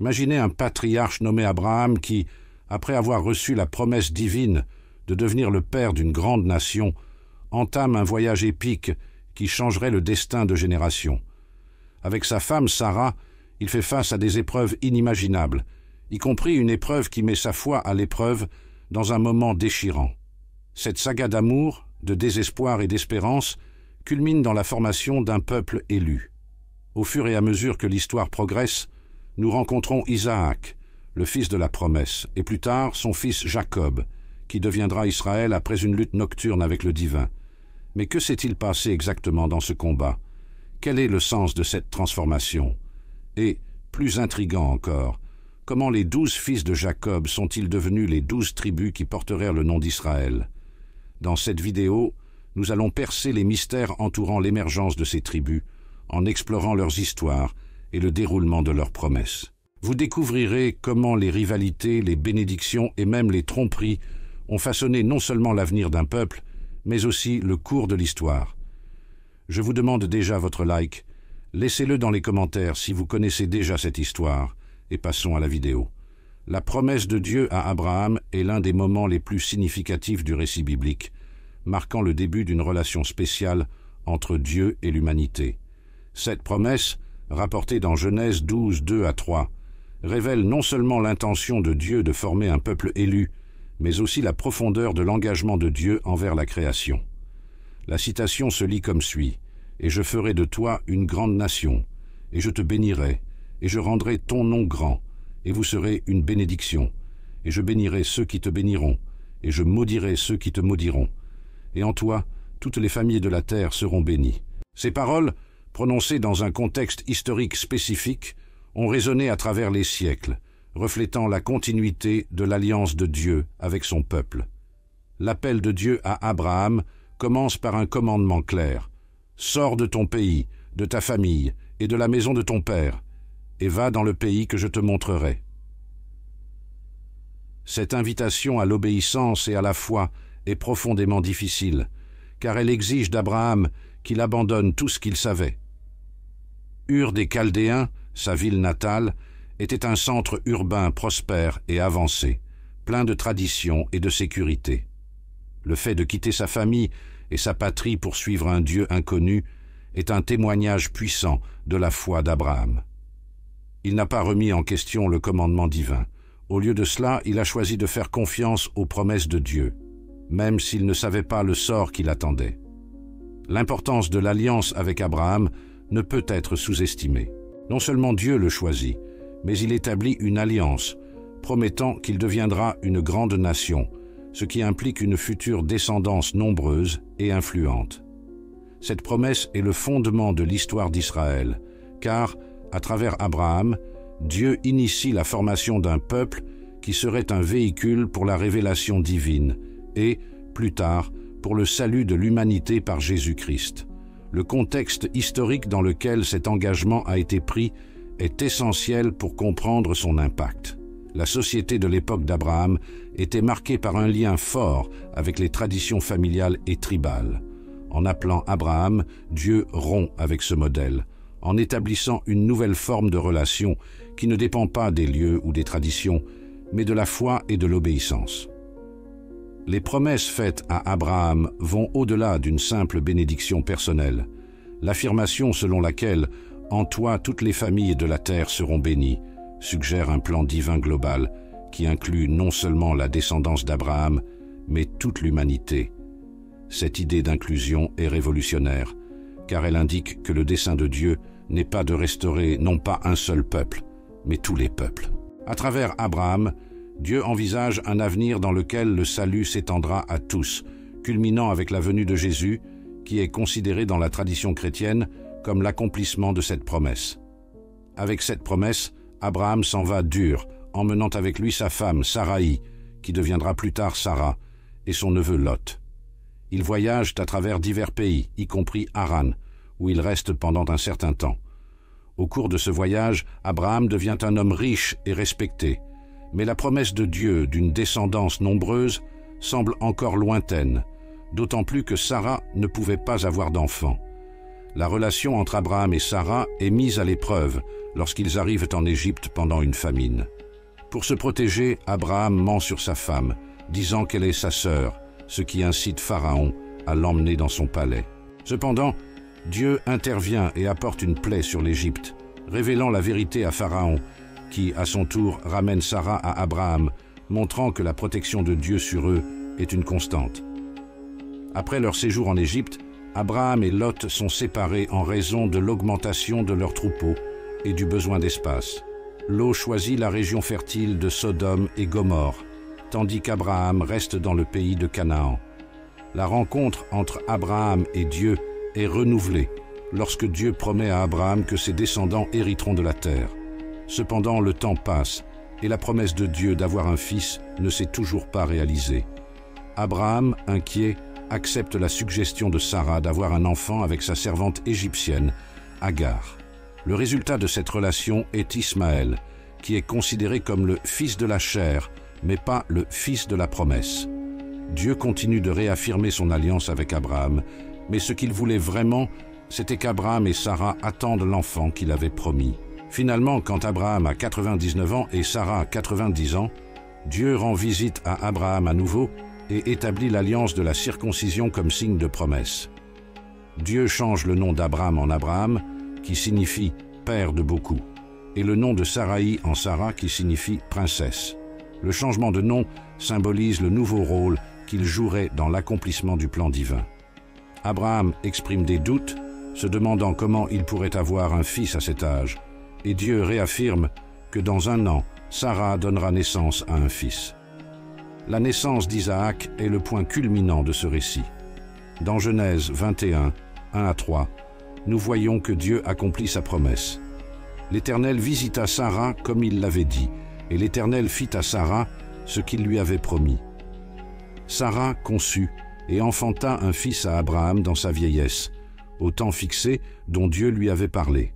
Imaginez un patriarche nommé Abraham qui, après avoir reçu la promesse divine de devenir le père d'une grande nation, entame un voyage épique qui changerait le destin de générations. Avec sa femme Sarah, il fait face à des épreuves inimaginables, y compris une épreuve qui met sa foi à l'épreuve dans un moment déchirant. Cette saga d'amour, de désespoir et d'espérance culmine dans la formation d'un peuple élu. Au fur et à mesure que l'histoire progresse, nous rencontrons Isaac, le fils de la promesse, et plus tard son fils Jacob, qui deviendra Israël après une lutte nocturne avec le divin. Mais que s'est-il passé exactement dans ce combat? Quel est le sens de cette transformation? Et, plus intriguant encore, comment les 12 fils de Jacob sont-ils devenus les 12 tribus qui portèrent le nom d'Israël? Dans cette vidéo, nous allons percer les mystères entourant l'émergence de ces tribus, en explorant leurs histoires et le déroulement de leurs promesses. Vous découvrirez comment les rivalités, les bénédictions et même les tromperies ont façonné non seulement l'avenir d'un peuple, mais aussi le cours de l'histoire. Je vous demande déjà votre like. Laissez-le dans les commentaires si vous connaissez déjà cette histoire, et passons à la vidéo. La promesse de Dieu à Abraham est l'un des moments les plus significatifs du récit biblique, marquant le début d'une relation spéciale entre Dieu et l'humanité. Cette promesse, rapportée dans Genèse 12, 2 à 3, révèle non seulement l'intention de Dieu de former un peuple élu, mais aussi la profondeur de l'engagement de Dieu envers la création. La citation se lit comme suit: « Et je ferai de toi une grande nation, et je te bénirai, et je rendrai ton nom grand, et vous serez une bénédiction, et je bénirai ceux qui te béniront, et je maudirai ceux qui te maudiront, et en toi toutes les familles de la terre seront bénies. » Ces paroles, prononcées dans un contexte historique spécifique, ont résonné à travers les siècles, reflétant la continuité de l'alliance de Dieu avec son peuple. L'appel de Dieu à Abraham commence par un commandement clair: « Sors de ton pays, de ta famille et de la maison de ton père, et va dans le pays que je te montrerai. » Cette invitation à l'obéissance et à la foi est profondément difficile, car elle exige d'Abraham qu'il abandonne tout ce qu'il savait. Ur des Chaldéens, sa ville natale, était un centre urbain prospère et avancé, plein de traditions et de sécurité. Le fait de quitter sa famille et sa patrie pour suivre un Dieu inconnu est un témoignage puissant de la foi d'Abraham. Il n'a pas remis en question le commandement divin. Au lieu de cela, il a choisi de faire confiance aux promesses de Dieu, même s'il ne savait pas le sort qui l'attendait. L'importance de l'alliance avec Abraham ne peut être sous-estimée. Non seulement Dieu le choisit, mais il établit une alliance, promettant qu'il deviendra une grande nation, ce qui implique une future descendance nombreuse et influente. Cette promesse est le fondement de l'histoire d'Israël, car, à travers Abraham, Dieu initie la formation d'un peuple qui serait un véhicule pour la révélation divine et, plus tard, pour le salut de l'humanité par Jésus-Christ. Le contexte historique dans lequel cet engagement a été pris est essentiel pour comprendre son impact. La société de l'époque d'Abraham était marquée par un lien fort avec les traditions familiales et tribales. En appelant Abraham, Dieu rompt avec ce modèle, en établissant une nouvelle forme de relation qui ne dépend pas des lieux ou des traditions, mais de la foi et de l'obéissance. Les promesses faites à Abraham vont au-delà d'une simple bénédiction personnelle. L'affirmation selon laquelle « En toi toutes les familles de la terre seront bénies » suggère un plan divin global qui inclut non seulement la descendance d'Abraham, mais toute l'humanité. Cette idée d'inclusion est révolutionnaire, car elle indique que le dessein de Dieu n'est pas de restaurer non pas un seul peuple, mais tous les peuples. À travers Abraham, Dieu envisage un avenir dans lequel le salut s'étendra à tous, culminant avec la venue de Jésus, qui est considéré dans la tradition chrétienne comme l'accomplissement de cette promesse. Avec cette promesse, Abraham s'en va d'Ur, emmenant avec lui sa femme Saraï, qui deviendra plus tard Sarah, et son neveu Lot. Ils voyagent à travers divers pays, y compris Haran, où ils restent pendant un certain temps. Au cours de ce voyage, Abraham devient un homme riche et respecté, mais la promesse de Dieu d'une descendance nombreuse semble encore lointaine, d'autant plus que Sarah ne pouvait pas avoir d'enfant. La relation entre Abraham et Sarah est mise à l'épreuve lorsqu'ils arrivent en Égypte pendant une famine. Pour se protéger, Abraham ment sur sa femme, disant qu'elle est sa sœur, ce qui incite Pharaon à l'emmener dans son palais. Cependant, Dieu intervient et apporte une plaie sur l'Égypte, révélant la vérité à Pharaon, qui, à son tour, ramène Sarah à Abraham, montrant que la protection de Dieu sur eux est une constante. Après leur séjour en Égypte, Abraham et Lot sont séparés en raison de l'augmentation de leurs troupeaux et du besoin d'espace. Lot choisit la région fertile de Sodome et Gomorrhe, tandis qu'Abraham reste dans le pays de Canaan. La rencontre entre Abraham et Dieu est renouvelée lorsque Dieu promet à Abraham que ses descendants hériteront de la terre. Cependant, le temps passe et la promesse de Dieu d'avoir un fils ne s'est toujours pas réalisée. Abraham, inquiet, accepte la suggestion de Sarah d'avoir un enfant avec sa servante égyptienne, Agar. Le résultat de cette relation est Ismaël, qui est considéré comme le fils de la chair, mais pas le fils de la promesse. Dieu continue de réaffirmer son alliance avec Abraham, mais ce qu'il voulait vraiment, c'était qu'Abraham et Sarah attendent l'enfant qu'il avait promis. Finalement, quand Abraham a 99 ans et Sarah a 90 ans, Dieu rend visite à Abraham à nouveau et établit l'alliance de la circoncision comme signe de promesse. Dieu change le nom d'Abraham en Abraham, qui signifie « père de beaucoup », et le nom de Saraï en Sarah, qui signifie « princesse ». Le changement de nom symbolise le nouveau rôle qu'il jouerait dans l'accomplissement du plan divin. Abraham exprime des doutes, se demandant comment il pourrait avoir un fils à cet âge, et Dieu réaffirme que dans 1 an, Sarah donnera naissance à un fils. La naissance d'Isaac est le point culminant de ce récit. Dans Genèse 21, 1-3, nous voyons que Dieu accomplit sa promesse. L'Éternel visita Sarah comme il l'avait dit, et l'Éternel fit à Sarah ce qu'il lui avait promis. Sarah conçut et enfanta un fils à Abraham dans sa vieillesse, au temps fixé dont Dieu lui avait parlé.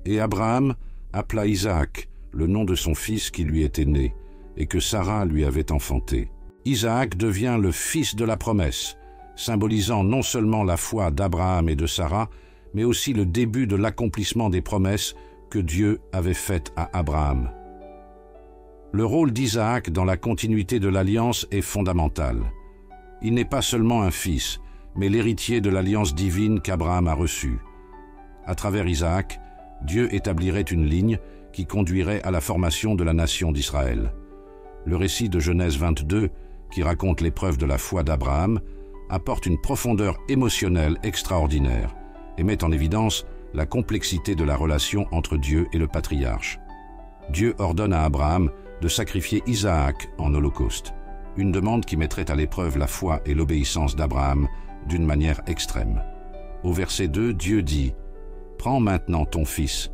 Et Abraham appela Isaac, le nom de son fils qui lui était né, et que Sarah lui avait enfanté. Isaac devient le fils de la promesse, symbolisant non seulement la foi d'Abraham et de Sarah, mais aussi le début de l'accomplissement des promesses que Dieu avait faites à Abraham. Le rôle d'Isaac dans la continuité de l'alliance est fondamental. Il n'est pas seulement un fils, mais l'héritier de l'alliance divine qu'Abraham a reçue. À travers Isaac, Dieu établirait une ligne qui conduirait à la formation de la nation d'Israël. Le récit de Genèse 22, qui raconte l'épreuve de la foi d'Abraham, apporte une profondeur émotionnelle extraordinaire et met en évidence la complexité de la relation entre Dieu et le patriarche. Dieu ordonne à Abraham de sacrifier Isaac en holocauste, une demande qui mettrait à l'épreuve la foi et l'obéissance d'Abraham d'une manière extrême. Au verset 2, Dieu dit « Prends maintenant ton fils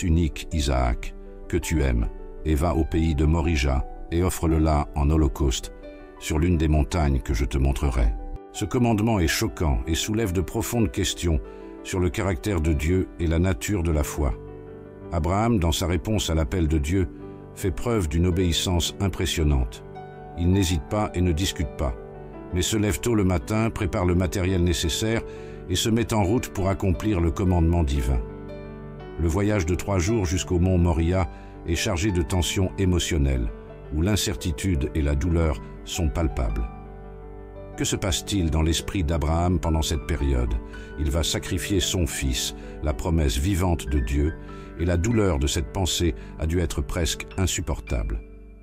unique Isaac, que tu aimes, et va au pays de Morija, et offre-le là en holocauste, sur l'une des montagnes que je te montrerai. » Ce commandement est choquant et soulève de profondes questions sur le caractère de Dieu et la nature de la foi. Abraham, dans sa réponse à l'appel de Dieu, fait preuve d'une obéissance impressionnante. Il n'hésite pas et ne discute pas, mais se lève tôt le matin, prépare le matériel nécessaire et se met en route pour accomplir le commandement divin. Le voyage de 3 jours jusqu'au mont Moria est chargé de tensions émotionnelles, où l'incertitude et la douleur sont palpables. Que se passe-t-il dans l'esprit d'Abraham pendant cette période? Il va sacrifier son fils, la promesse vivante de Dieu, et la douleur de cette pensée a dû être presque insupportable.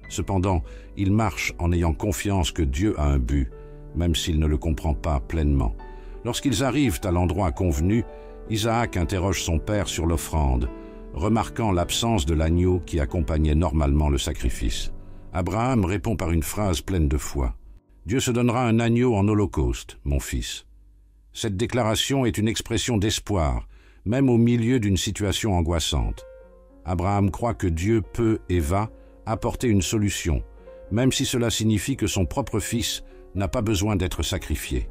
Cependant, il marche en ayant confiance que Dieu a un but, même s'il ne le comprend pas pleinement. Lorsqu'ils arrivent à l'endroit convenu, Isaac interroge son père sur l'offrande, remarquant l'absence de l'agneau qui accompagnait normalement le sacrifice. Abraham répond par une phrase pleine de foi. « Dieu se donnera un agneau en holocauste, mon fils. » Cette déclaration est une expression d'espoir, même au milieu d'une situation angoissante. Abraham croit que Dieu peut et va apporter une solution, même si cela signifie que son propre fils n'a pas besoin d'être sacrifié.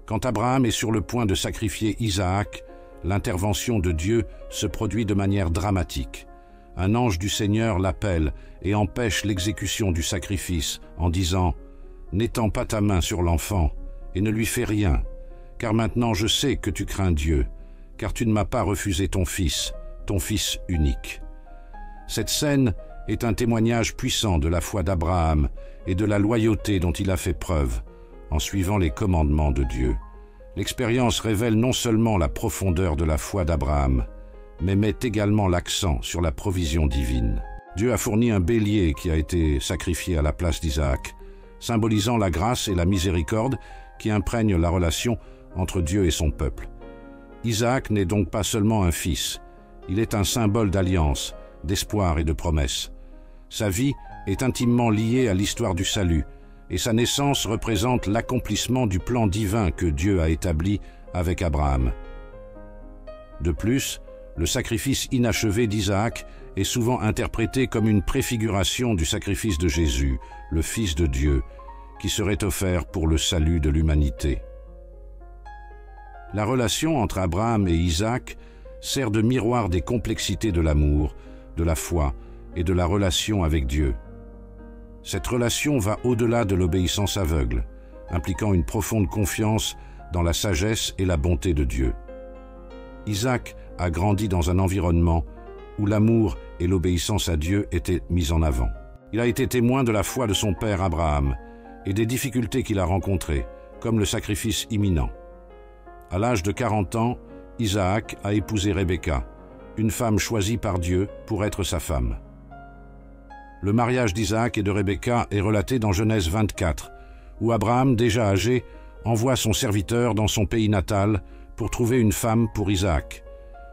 Quand Abraham est sur le point de sacrifier Isaac, l'intervention de Dieu se produit de manière dramatique. Un ange du Seigneur l'appelle et empêche l'exécution du sacrifice en disant « N'étends pas ta main sur l'enfant et ne lui fais rien, car maintenant je sais que tu crains Dieu, car tu ne m'as pas refusé ton fils unique. » Cette scène est un témoignage puissant de la foi d'Abraham et de la loyauté dont il a fait preuve en suivant les commandements de Dieu. L'expérience révèle non seulement la profondeur de la foi d'Abraham, mais met également l'accent sur la provision divine. Dieu a fourni un bélier qui a été sacrifié à la place d'Isaac, symbolisant la grâce et la miséricorde qui imprègnent la relation entre Dieu et son peuple. Isaac n'est donc pas seulement un fils, il est un symbole d'alliance, d'espoir et de promesse. Sa vie est intimement liée à l'histoire du salut, et sa naissance représente l'accomplissement du plan divin que Dieu a établi avec Abraham. De plus, le sacrifice inachevé d'Isaac est souvent interprété comme une préfiguration du sacrifice de Jésus, le Fils de Dieu, qui serait offert pour le salut de l'humanité. La relation entre Abraham et Isaac sert de miroir des complexités de l'amour, de la foi et de la relation avec Dieu. Cette relation va au-delà de l'obéissance aveugle, impliquant une profonde confiance dans la sagesse et la bonté de Dieu. Isaac a grandi dans un environnement où l'amour et l'obéissance à Dieu étaient mis en avant. Il a été témoin de la foi de son père Abraham et des difficultés qu'il a rencontrées, comme le sacrifice imminent. À l'âge de 40 ans, Isaac a épousé Rebecca, une femme choisie par Dieu pour être sa femme. Le mariage d'Isaac et de Rebecca est relaté dans Genèse 24, où Abraham, déjà âgé, envoie son serviteur dans son pays natal pour trouver une femme pour Isaac.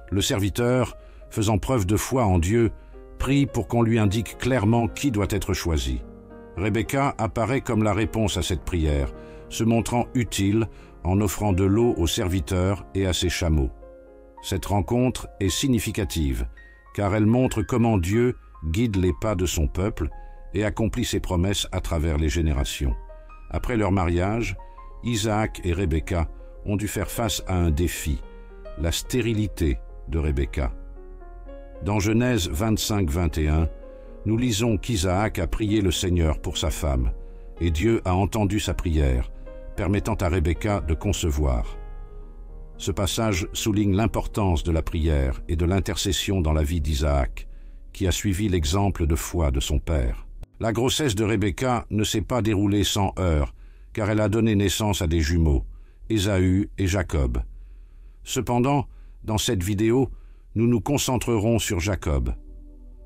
Le serviteur, faisant preuve de foi en Dieu, prie pour qu'on lui indique clairement qui doit être choisi. Rebecca apparaît comme la réponse à cette prière, se montrant utile en offrant de l'eau au serviteur et à ses chameaux. Cette rencontre est significative, car elle montre comment Dieu guide les pas de son peuple et accomplit ses promesses à travers les générations. Après leur mariage, Isaac et Rebecca ont dû faire face à un défi, la stérilité de Rebecca. Dans Genèse 25-21, nous lisons qu'Isaac a prié le Seigneur pour sa femme, et Dieu a entendu sa prière, permettant à Rebecca de concevoir. Ce passage souligne l'importance de la prière et de l'intercession dans la vie d'Isaac, qui a suivi l'exemple de foi de son père. La grossesse de Rebecca ne s'est pas déroulée sans heurts, car elle a donné naissance à des jumeaux, Ésaü et Jacob. Cependant, dans cette vidéo, nous nous concentrerons sur Jacob.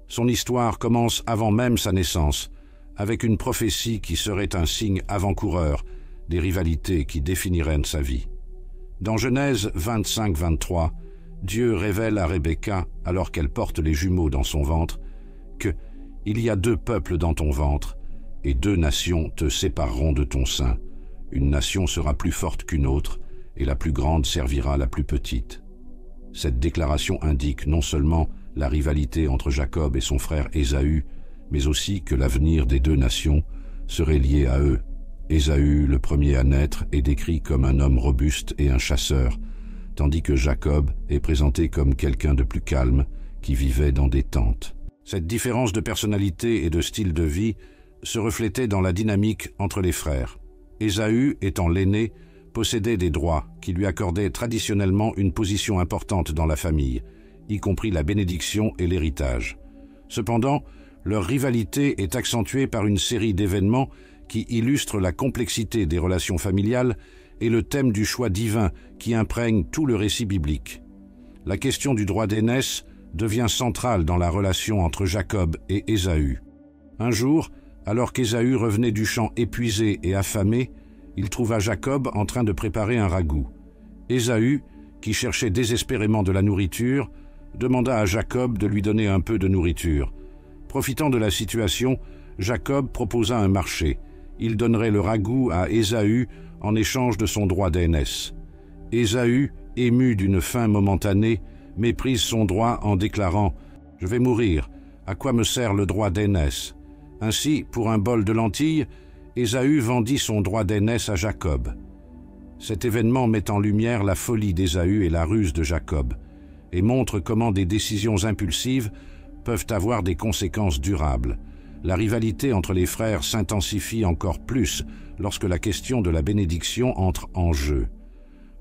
Son histoire commence avant même sa naissance, avec une prophétie qui serait un signe avant-coureur des rivalités qui définiraient sa vie. Dans Genèse 25-23, Dieu révèle à Rebecca, alors qu'elle porte les jumeaux dans son ventre, que « il y a 2 peuples dans ton ventre, et 2 nations te sépareront de ton sein. Une nation sera plus forte qu'une autre, et la plus grande servira la plus petite. » Cette déclaration indique non seulement la rivalité entre Jacob et son frère Ésaü, mais aussi que l'avenir des 2 nations serait lié à eux. Ésaü, le premier à naître, est décrit comme un homme robuste et un chasseur, tandis que Jacob est présenté comme quelqu'un de plus calme, qui vivait dans des tentes. Cette différence de personnalité et de style de vie se reflétait dans la dynamique entre les frères. Ésaü, étant l'aîné, possédait des droits qui lui accordaient traditionnellement une position importante dans la famille, y compris la bénédiction et l'héritage. Cependant, leur rivalité est accentuée par une série d'événements qui illustrent la complexité des relations familiales et le thème du choix divin qui imprègne tout le récit biblique. La question du droit d'aînesse devient centrale dans la relation entre Jacob et Ésaü. Un jour, alors qu'Ésaü revenait du champ épuisé et affamé, il trouva Jacob en train de préparer un ragoût. Ésaü, qui cherchait désespérément de la nourriture, demanda à Jacob de lui donner un peu de nourriture. Profitant de la situation, Jacob proposa un marché. Il donnerait le ragoût à Ésaü en échange de son droit d'aînesse. Ésaü, ému d'une faim momentanée, méprise son droit en déclarant « Je vais mourir, à quoi me sert le droit d'aînesse ?» Ainsi, pour un bol de lentilles, Ésaü vendit son droit d'aînesse à Jacob. Cet événement met en lumière la folie d'Ésaü et la ruse de Jacob, et montre comment des décisions impulsives peuvent avoir des conséquences durables. La rivalité entre les frères s'intensifie encore plus lorsque la question de la bénédiction entre en jeu.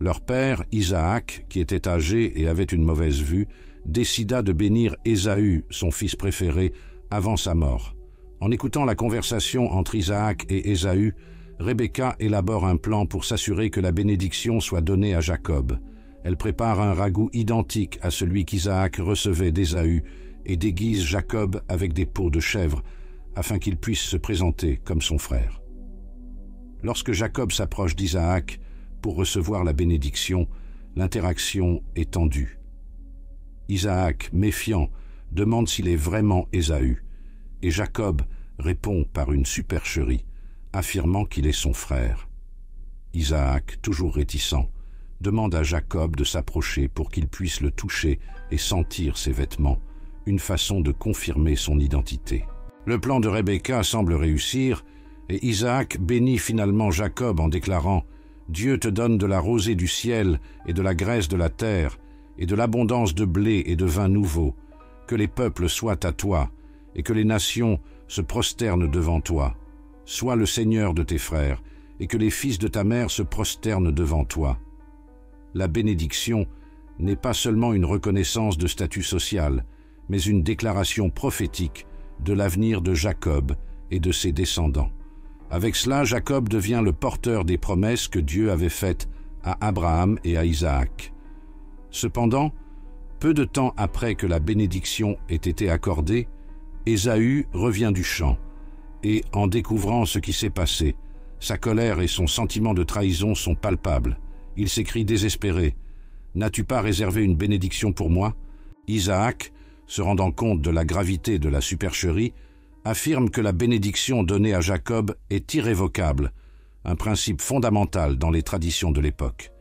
Leur père, Isaac, qui était âgé et avait une mauvaise vue, décida de bénir Ésaü, son fils préféré, avant sa mort. En écoutant la conversation entre Isaac et Ésaü, Rebecca élabore un plan pour s'assurer que la bénédiction soit donnée à Jacob. Elle prépare un ragoût identique à celui qu'Isaac recevait d'Ésaü et déguise Jacob avec des peaux de chèvre afin qu'il puisse se présenter comme son frère. Lorsque Jacob s'approche d'Isaac pour recevoir la bénédiction, l'interaction est tendue. Isaac, méfiant, demande s'il est vraiment Ésaü, et Jacob répond par une supercherie, affirmant qu'il est son frère. Isaac, toujours réticent, demande à Jacob de s'approcher pour qu'il puisse le toucher et sentir ses vêtements, une façon de confirmer son identité. Le plan de Rebecca semble réussir, et Isaac bénit finalement Jacob en déclarant « Dieu te donne de la rosée du ciel et de la graisse de la terre, et de l'abondance de blé et de vin nouveau, que les peuples soient à toi, et que les nations se prosternent devant toi. Sois le Seigneur de tes frères, et que les fils de ta mère se prosternent devant toi. » La bénédiction n'est pas seulement une reconnaissance de statut social, mais une déclaration prophétique de l'avenir de Jacob et de ses descendants. Avec cela, Jacob devient le porteur des promesses que Dieu avait faites à Abraham et à Isaac. Cependant, peu de temps après que la bénédiction ait été accordée, Ésaü revient du champ, et en découvrant ce qui s'est passé, sa colère et son sentiment de trahison sont palpables. Il s'écrie désespéré « N'as-tu pas réservé une bénédiction pour moi ?» Isaac, se rendant compte de la gravité de la supercherie, affirme que la bénédiction donnée à Jacob est irrévocable, un principe fondamental dans les traditions de l'époque.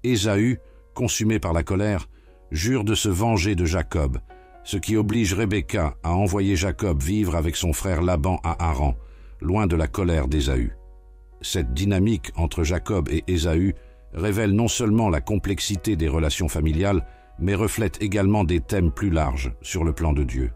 Ésaü, consumé par la colère, jure de se venger de Jacob, ce qui oblige Rebecca à envoyer Jacob vivre avec son frère Laban à Haran, loin de la colère d'Ésaü. Cette dynamique entre Jacob et Ésaü révèle non seulement la complexité des relations familiales, mais reflète également des thèmes plus larges sur le plan de Dieu.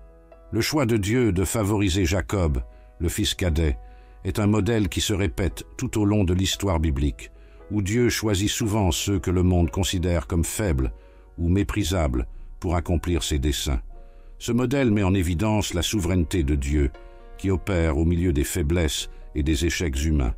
Le choix de Dieu de favoriser Jacob, le fils cadet, est un modèle qui se répète tout au long de l'histoire biblique, où Dieu choisit souvent ceux que le monde considère comme faibles ou méprisables pour accomplir ses desseins. Ce modèle met en évidence la souveraineté de Dieu, qui opère au milieu des faiblesses et des échecs humains.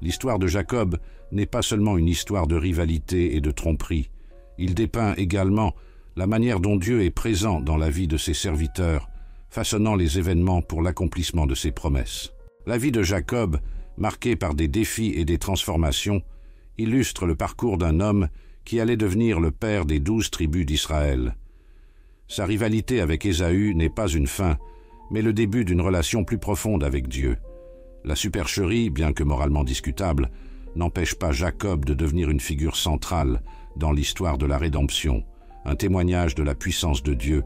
L'histoire de Jacob n'est pas seulement une histoire de rivalité et de tromperie. Il dépeint également la manière dont Dieu est présent dans la vie de ses serviteurs, façonnant les événements pour l'accomplissement de ses promesses. La vie de Jacob, marquée par des défis et des transformations, illustre le parcours d'un homme qui allait devenir le père des 12 tribus d'Israël. Sa rivalité avec Ésaü n'est pas une fin, mais le début d'une relation plus profonde avec Dieu. La supercherie, bien que moralement discutable, n'empêche pas Jacob de devenir une figure centrale dans l'histoire de la rédemption, un témoignage de la puissance de Dieu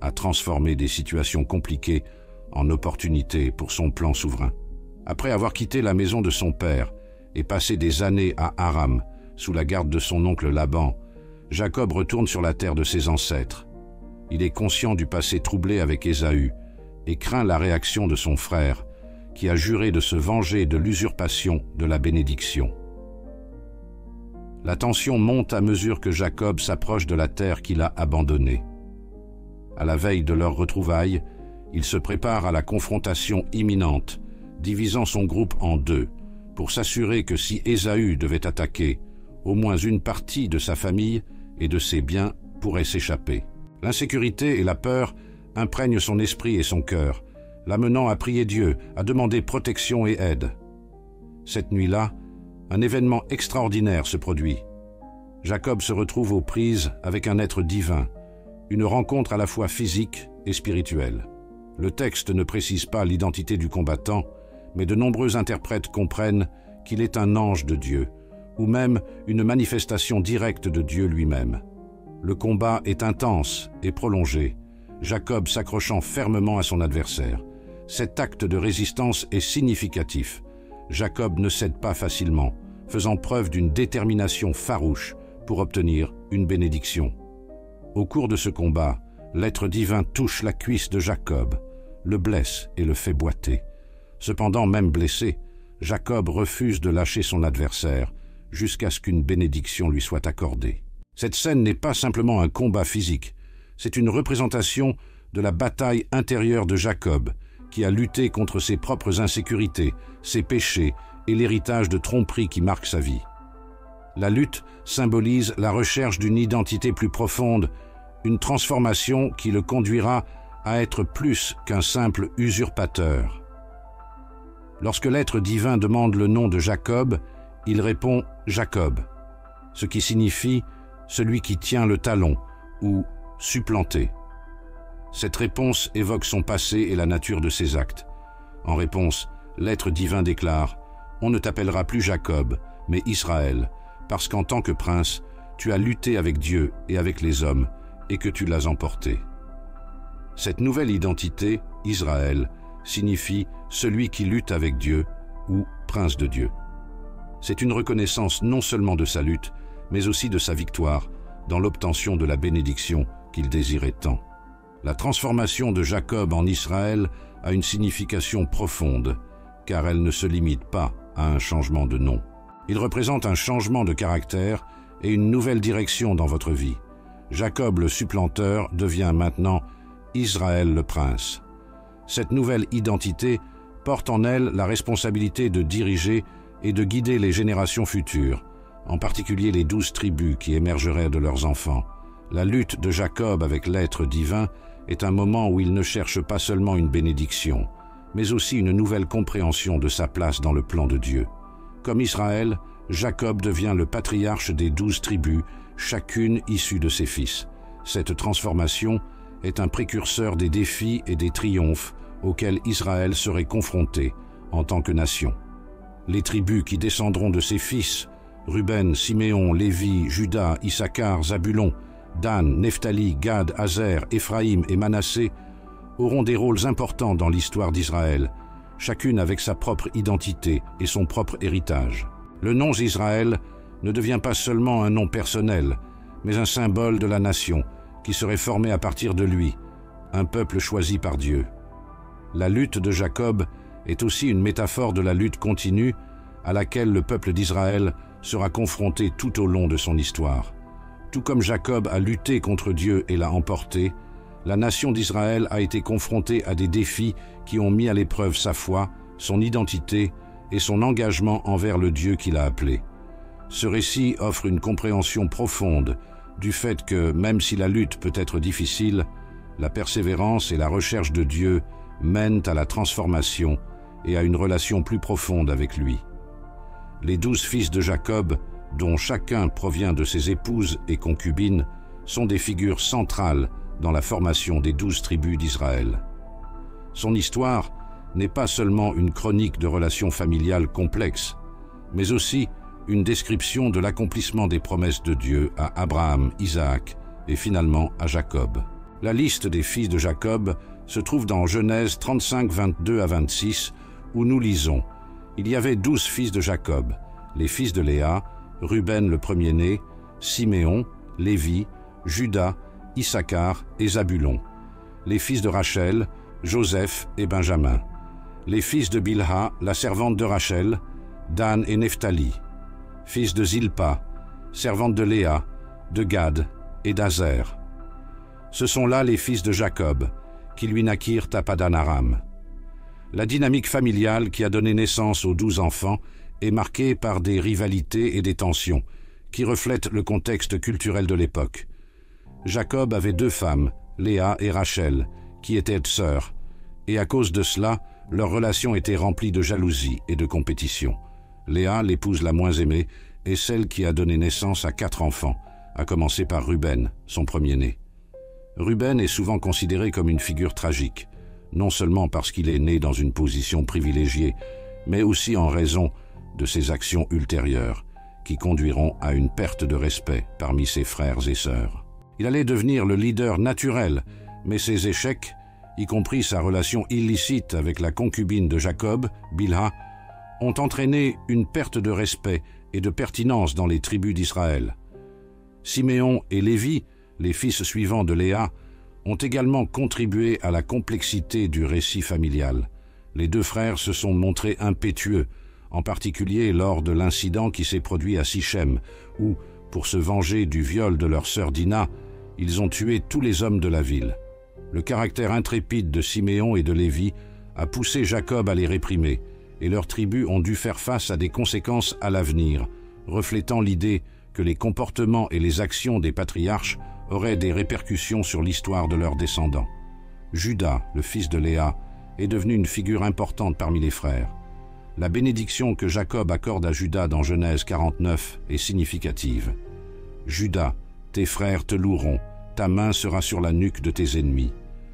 à transformer des situations compliquées en opportunités pour son plan souverain. Après avoir quitté la maison de son père et passé des années à Aram, sous la garde de son oncle Laban, Jacob retourne sur la terre de ses ancêtres. Il est conscient du passé troublé avec Ésaü et craint la réaction de son frère, qui a juré de se venger de l'usurpation de la bénédiction. La tension monte à mesure que Jacob s'approche de la terre qu'il a abandonnée. À la veille de leur retrouvaille, il se prépare à la confrontation imminente, divisant son groupe en deux, pour s'assurer que si Ésaü devait attaquer, au moins une partie de sa famille et de ses biens pourrait s'échapper. L'insécurité et la peur imprègnent son esprit et son cœur, l'amenant à prier Dieu, à demander protection et aide. Cette nuit-là, un événement extraordinaire se produit. Jacob se retrouve aux prises avec un être divin, une rencontre à la fois physique et spirituelle. Le texte ne précise pas l'identité du combattant, mais de nombreux interprètes comprennent qu'il est un ange de Dieu, ou même une manifestation directe de Dieu lui-même. Le combat est intense et prolongé, Jacob s'accrochant fermement à son adversaire. Cet acte de résistance est significatif. Jacob ne cède pas facilement, faisant preuve d'une détermination farouche pour obtenir une bénédiction. Au cours de ce combat, l'être divin touche la cuisse de Jacob, le blesse et le fait boiter. Cependant, même blessé, Jacob refuse de lâcher son adversaire jusqu'à ce qu'une bénédiction lui soit accordée. Cette scène n'est pas simplement un combat physique, C'est une représentation de la bataille intérieure de Jacob, qui a lutté contre ses propres insécurités, ses péchés et l'héritage de tromperie qui marque sa vie. La lutte symbolise la recherche d'une identité plus profonde, une transformation qui le conduira à être plus qu'un simple usurpateur. Lorsque l'être divin demande le nom de Jacob, il répond Jacob, ce qui signifie celui qui tient le talon ou supplanté. Cette réponse évoque son passé et la nature de ses actes. En réponse, l'être divin déclare « On ne t'appellera plus Jacob, mais Israël, parce qu'en tant que prince, tu as lutté avec Dieu et avec les hommes, et que tu l'as emporté. » Cette nouvelle identité, Israël, signifie celui qui lutte avec Dieu ou prince de Dieu. C'est une reconnaissance non seulement de sa lutte, mais aussi de sa victoire dans l'obtention de la bénédiction qu'il désirait tant. La transformation de Jacob en Israël a une signification profonde, car elle ne se limite pas à un changement de nom. Il représente un changement de caractère et une nouvelle direction dans votre vie. Jacob le supplanteur devient maintenant Israël le prince. Cette nouvelle identité porte en elle la responsabilité de diriger et de guider les générations futures, en particulier les 12 tribus qui émergeraient de leurs enfants. La lutte de Jacob avec l'être divin est un moment où il ne cherche pas seulement une bénédiction, mais aussi une nouvelle compréhension de sa place dans le plan de Dieu. Comme Israël, Jacob devient le patriarche des 12 tribus, chacune issue de ses fils. Cette transformation est un précurseur des défis et des triomphes auxquels Israël serait confronté en tant que nation. Les tribus qui descendront de ses fils, Ruben, Siméon, Lévi, Juda, Issachar, Zabulon, Dan, Nephtali, Gad, Azer, Éphraïm et Manassé, auront des rôles importants dans l'histoire d'Israël, chacune avec sa propre identité et son propre héritage. Le nom Israël ne devient pas seulement un nom personnel, mais un symbole de la nation qui serait formée à partir de lui, un peuple choisi par Dieu. La lutte de Jacob est aussi une métaphore de la lutte continue à laquelle le peuple d'Israël sera confronté tout au long de son histoire. Tout comme Jacob a lutté contre Dieu et l'a emporté, la nation d'Israël a été confrontée à des défis qui ont mis à l'épreuve sa foi, son identité et son engagement envers le Dieu qui l'a appelé. Ce récit offre une compréhension profonde du fait que, même si la lutte peut être difficile, la persévérance et la recherche de Dieu mènent à la transformation et à une relation plus profonde avec lui. Les 12 fils de Jacob, dont chacun provient de ses épouses et concubines, sont des figures centrales dans la formation des 12 tribus d'Israël. Son histoire n'est pas seulement une chronique de relations familiales complexes, mais aussi une description de l'accomplissement des promesses de Dieu à Abraham, Isaac et finalement à Jacob. La liste des fils de Jacob se trouve dans Genèse 35, 22 à 26, où nous lisons « Il y avait 12 fils de Jacob, les fils de Léa, Ruben le premier-né, Siméon, Lévi, Juda, Issachar et Zabulon. Les fils de Rachel, Joseph et Benjamin. Les fils de Bilha, la servante de Rachel, Dan et Nephtali. Fils de Zilpa, servante de Léa, de Gad et d'Azer. Ce sont là les fils de Jacob, qui lui naquirent à Padan Aram. La dynamique familiale qui a donné naissance aux 12 enfants est marquée par des rivalités et des tensions, qui reflètent le contexte culturel de l'époque. Jacob avait 2 femmes, Léa et Rachel, qui étaient sœurs, et à cause de cela, leur relation était remplie de jalousie et de compétition. Léa, l'épouse la moins aimée, est celle qui a donné naissance à 4 enfants, à commencer par Ruben, son premier-né. Ruben est souvent considéré comme une figure tragique, non seulement parce qu'il est né dans une position privilégiée, mais aussi en raison de ses actions ultérieures, qui conduiront à une perte de respect parmi ses frères et sœurs. Il allait devenir le leader naturel, mais ses échecs, y compris sa relation illicite avec la concubine de Jacob, Bilha, ont entraîné une perte de respect et de pertinence dans les tribus d'Israël. Siméon et Lévi, les fils suivants de Léa, ont également contribué à la complexité du récit familial. Les 2 frères se sont montrés impétueux, en particulier lors de l'incident qui s'est produit à Sichem, où, pour se venger du viol de leur sœur Dina, ils ont tué tous les hommes de la ville. Le caractère intrépide de Siméon et de Lévi a poussé Jacob à les réprimer, et leurs tribus ont dû faire face à des conséquences à l'avenir, reflétant l'idée que les comportements et les actions des patriarches auraient des répercussions sur l'histoire de leurs descendants. Juda, le fils de Léa, est devenu une figure importante parmi les frères. La bénédiction que Jacob accorde à Juda dans Genèse 49 est significative. « Juda, tes frères te loueront, ta main sera sur la nuque de tes ennemis. »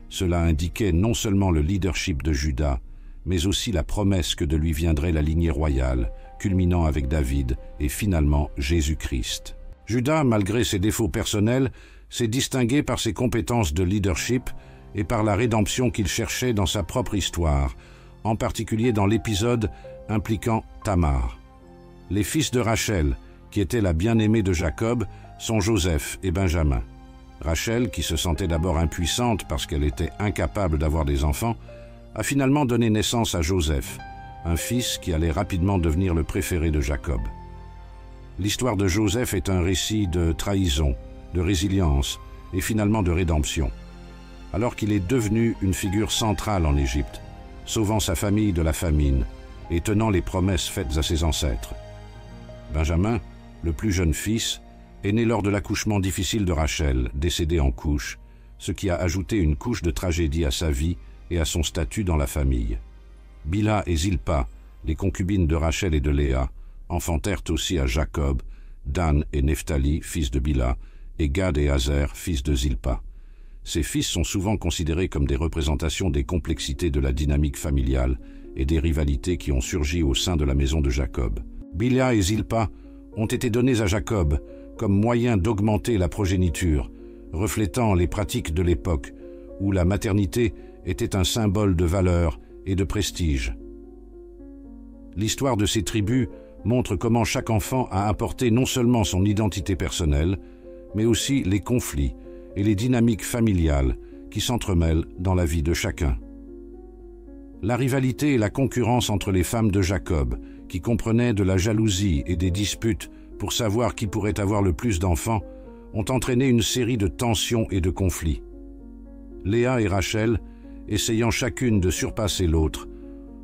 Cela indiquait non seulement le leadership de Juda, mais aussi la promesse que de lui viendrait la lignée royale, culminant avec David et finalement Jésus-Christ. Juda, malgré ses défauts personnels, s'est distingué par ses compétences de leadership et par la rédemption qu'il cherchait dans sa propre histoire, en particulier dans l'épisode impliquant Tamar. Les fils de Rachel, qui était la bien-aimée de Jacob, sont Joseph et Benjamin. Rachel, qui se sentait d'abord impuissante parce qu'elle était incapable d'avoir des enfants, a finalement donné naissance à Joseph, un fils qui allait rapidement devenir le préféré de Jacob. L'histoire de Joseph est un récit de trahison, de résilience et finalement de rédemption. Alors qu'il est devenu une figure centrale en Égypte, sauvant sa famille de la famine et tenant les promesses faites à ses ancêtres. Benjamin, le plus jeune fils, est né lors de l'accouchement difficile de Rachel, décédée en couche, ce qui a ajouté une couche de tragédie à sa vie et à son statut dans la famille. Bila et Zilpa, les concubines de Rachel et de Léa, enfantèrent aussi à Jacob, Dan et Nephtali, fils de Bila, et Gad et Azer, fils de Zilpa. Ces fils sont souvent considérés comme des représentations des complexités de la dynamique familiale et des rivalités qui ont surgi au sein de la maison de Jacob. Bila et Zilpa ont été donnés à Jacob comme moyen d'augmenter la progéniture, reflétant les pratiques de l'époque où la maternité était un symbole de valeur et de prestige. L'histoire de ces tribus montre comment chaque enfant a apporté non seulement son identité personnelle, mais aussi les conflits et les dynamiques familiales qui s'entremêlent dans la vie de chacun. La rivalité et la concurrence entre les femmes de Jacob, qui comprenaient de la jalousie et des disputes pour savoir qui pourrait avoir le plus d'enfants, ont entraîné une série de tensions et de conflits. Léa et Rachel, essayant chacune de surpasser l'autre,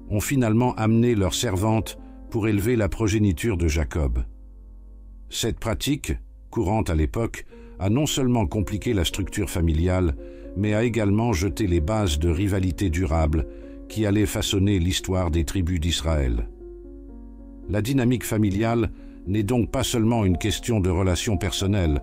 ont finalement amené leurs servantes pour élever la progéniture de Jacob. Cette pratique, courante à l'époque, a non seulement compliqué la structure familiale, mais a également jeté les bases de rivalité durable qui allaient façonner l'histoire des tribus d'Israël. La dynamique familiale n'est donc pas seulement une question de relations personnelles,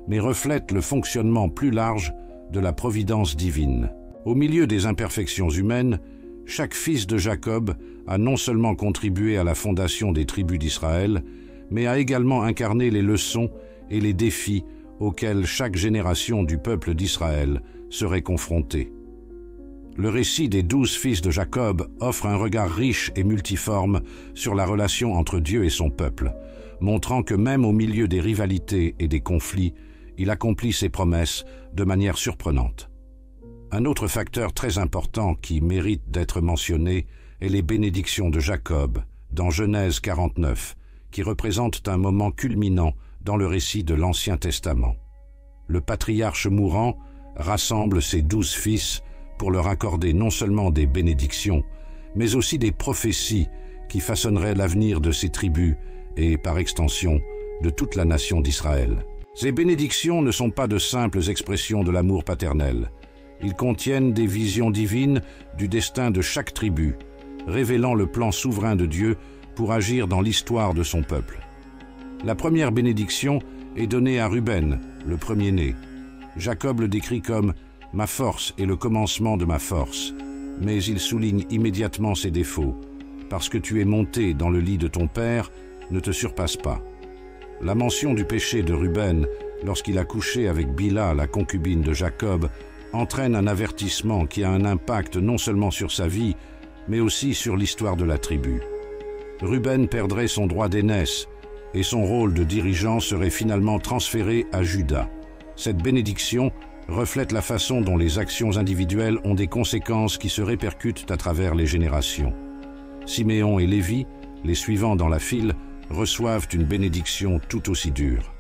mais reflète le fonctionnement plus large de la providence divine. Au milieu des imperfections humaines, chaque fils de Jacob a non seulement contribué à la fondation des tribus d'Israël, mais a également incarné les leçons et les défis auxquels chaque génération du peuple d'Israël serait confrontée. Le récit des 12 fils de Jacob offre un regard riche et multiforme sur la relation entre Dieu et son peuple, montrant que même au milieu des rivalités et des conflits, il accomplit ses promesses de manière surprenante. Un autre facteur très important qui mérite d'être mentionné est les bénédictions de Jacob dans Genèse 49, qui représentent un moment culminant dans le récit de l'Ancien Testament. Le patriarche mourant rassemble ses 12 fils pour leur accorder non seulement des bénédictions, mais aussi des prophéties qui façonneraient l'avenir de ces tribus et, par extension, de toute la nation d'Israël. Ces bénédictions ne sont pas de simples expressions de l'amour paternel. Ils contiennent des visions divines du destin de chaque tribu, révélant le plan souverain de Dieu pour agir dans l'histoire de son peuple. La première bénédiction est donnée à Ruben, le premier-né. Jacob le décrit comme « ma force est le commencement de ma force », mais il souligne immédiatement ses défauts. « Parce que tu es monté dans le lit de ton père, ne te surpasse pas ». La mention du péché de Ruben lorsqu'il a couché avec Bila, la concubine de Jacob, entraîne un avertissement qui a un impact non seulement sur sa vie, mais aussi sur l'histoire de la tribu. Ruben perdrait son droit d'aînesse et son rôle de dirigeant serait finalement transféré à Juda. Cette bénédiction reflète la façon dont les actions individuelles ont des conséquences qui se répercutent à travers les générations. Siméon et Lévi, les suivants dans la file, reçoivent une bénédiction tout aussi dure.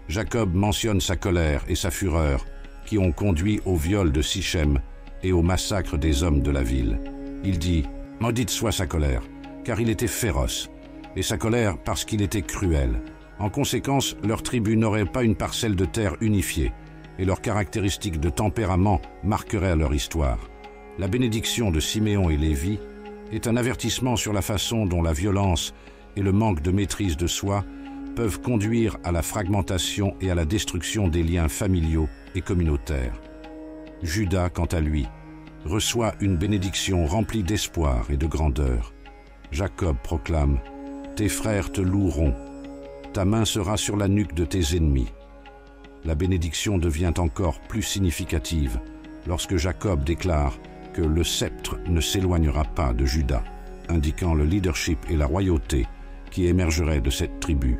Jacob mentionne sa colère et sa fureur, qui ont conduit au viol de Sichem et au massacre des hommes de la ville. Il dit « Maudite soit sa colère, car il était féroce, et sa colère parce qu'il était cruel. En conséquence, leur tribu n'aurait pas une parcelle de terre unifiée, et leurs caractéristiques de tempérament marqueraient leur histoire. La bénédiction de Siméon et Lévi est un avertissement sur la façon dont la violence et le manque de maîtrise de soi peuvent conduire à la fragmentation et à la destruction des liens familiaux et communautaires. Juda, quant à lui, reçoit une bénédiction remplie d'espoir et de grandeur. Jacob proclame « Tes frères te loueront, ta main sera sur la nuque de tes ennemis ». La bénédiction devient encore plus significative lorsque Jacob déclare que le sceptre ne s'éloignera pas de Juda, indiquant le leadership et la royauté qui émergeraient de cette tribu.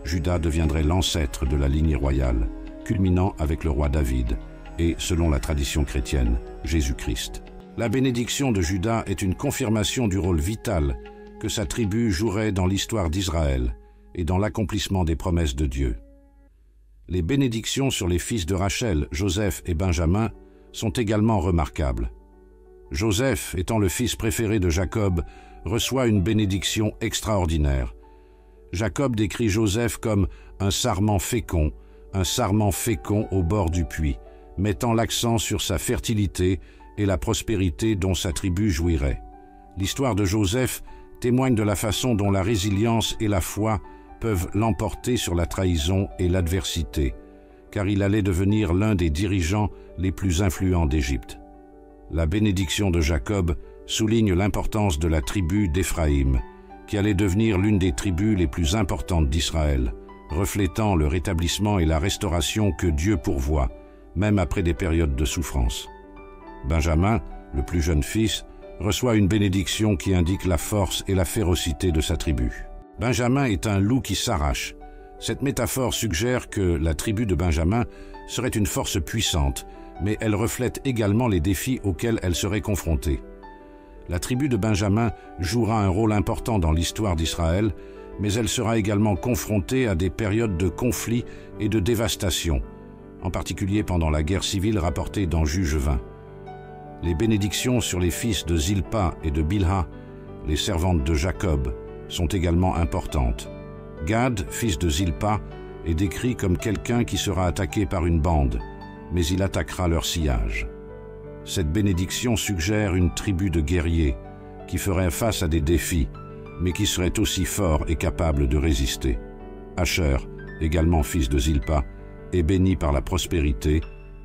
Juda deviendrait l'ancêtre de la lignée royale, culminant avec le roi David et, selon la tradition chrétienne, Jésus-Christ. La bénédiction de Juda est une confirmation du rôle vital que sa tribu jouerait dans l'histoire d'Israël et dans l'accomplissement des promesses de Dieu. Les bénédictions sur les fils de Rachel, Joseph et Benjamin, sont également remarquables. Joseph, étant le fils préféré de Jacob, reçoit une bénédiction extraordinaire. Jacob décrit Joseph comme un sarment fécond au bord du puits, mettant l'accent sur sa fertilité et la prospérité dont sa tribu jouirait. L'histoire de Joseph témoigne de la façon dont la résilience et la foi peuvent l'emporter sur la trahison et l'adversité, car il allait devenir l'un des dirigeants les plus influents d'Égypte. La bénédiction de Jacob souligne l'importance de la tribu d'Éphraïm, qui allait devenir l'une des tribus les plus importantes d'Israël, reflétant le rétablissement et la restauration que Dieu pourvoit, même après des périodes de souffrance. Benjamin, le plus jeune fils, reçoit une bénédiction qui indique la force et la férocité de sa tribu. Benjamin est un loup qui s'arrache. Cette métaphore suggère que la tribu de Benjamin serait une force puissante, mais elle reflète également les défis auxquels elle serait confrontée. La tribu de Benjamin jouera un rôle important dans l'histoire d'Israël, mais elle sera également confrontée à des périodes de conflits et de dévastation, en particulier pendant la guerre civile rapportée dans Juge 20. Les bénédictions sur les fils de Zilpa et de Bilha, les servantes de Jacob, sont également importantes. Gad, fils de Zilpa, est décrit comme quelqu'un qui sera attaqué par une bande, mais il attaquera leur sillage. Cette bénédiction suggère une tribu de guerriers qui ferait face à des défis, mais qui serait aussi fort et capable de résister. Asher, également fils de Zilpa, est béni par la prospérité,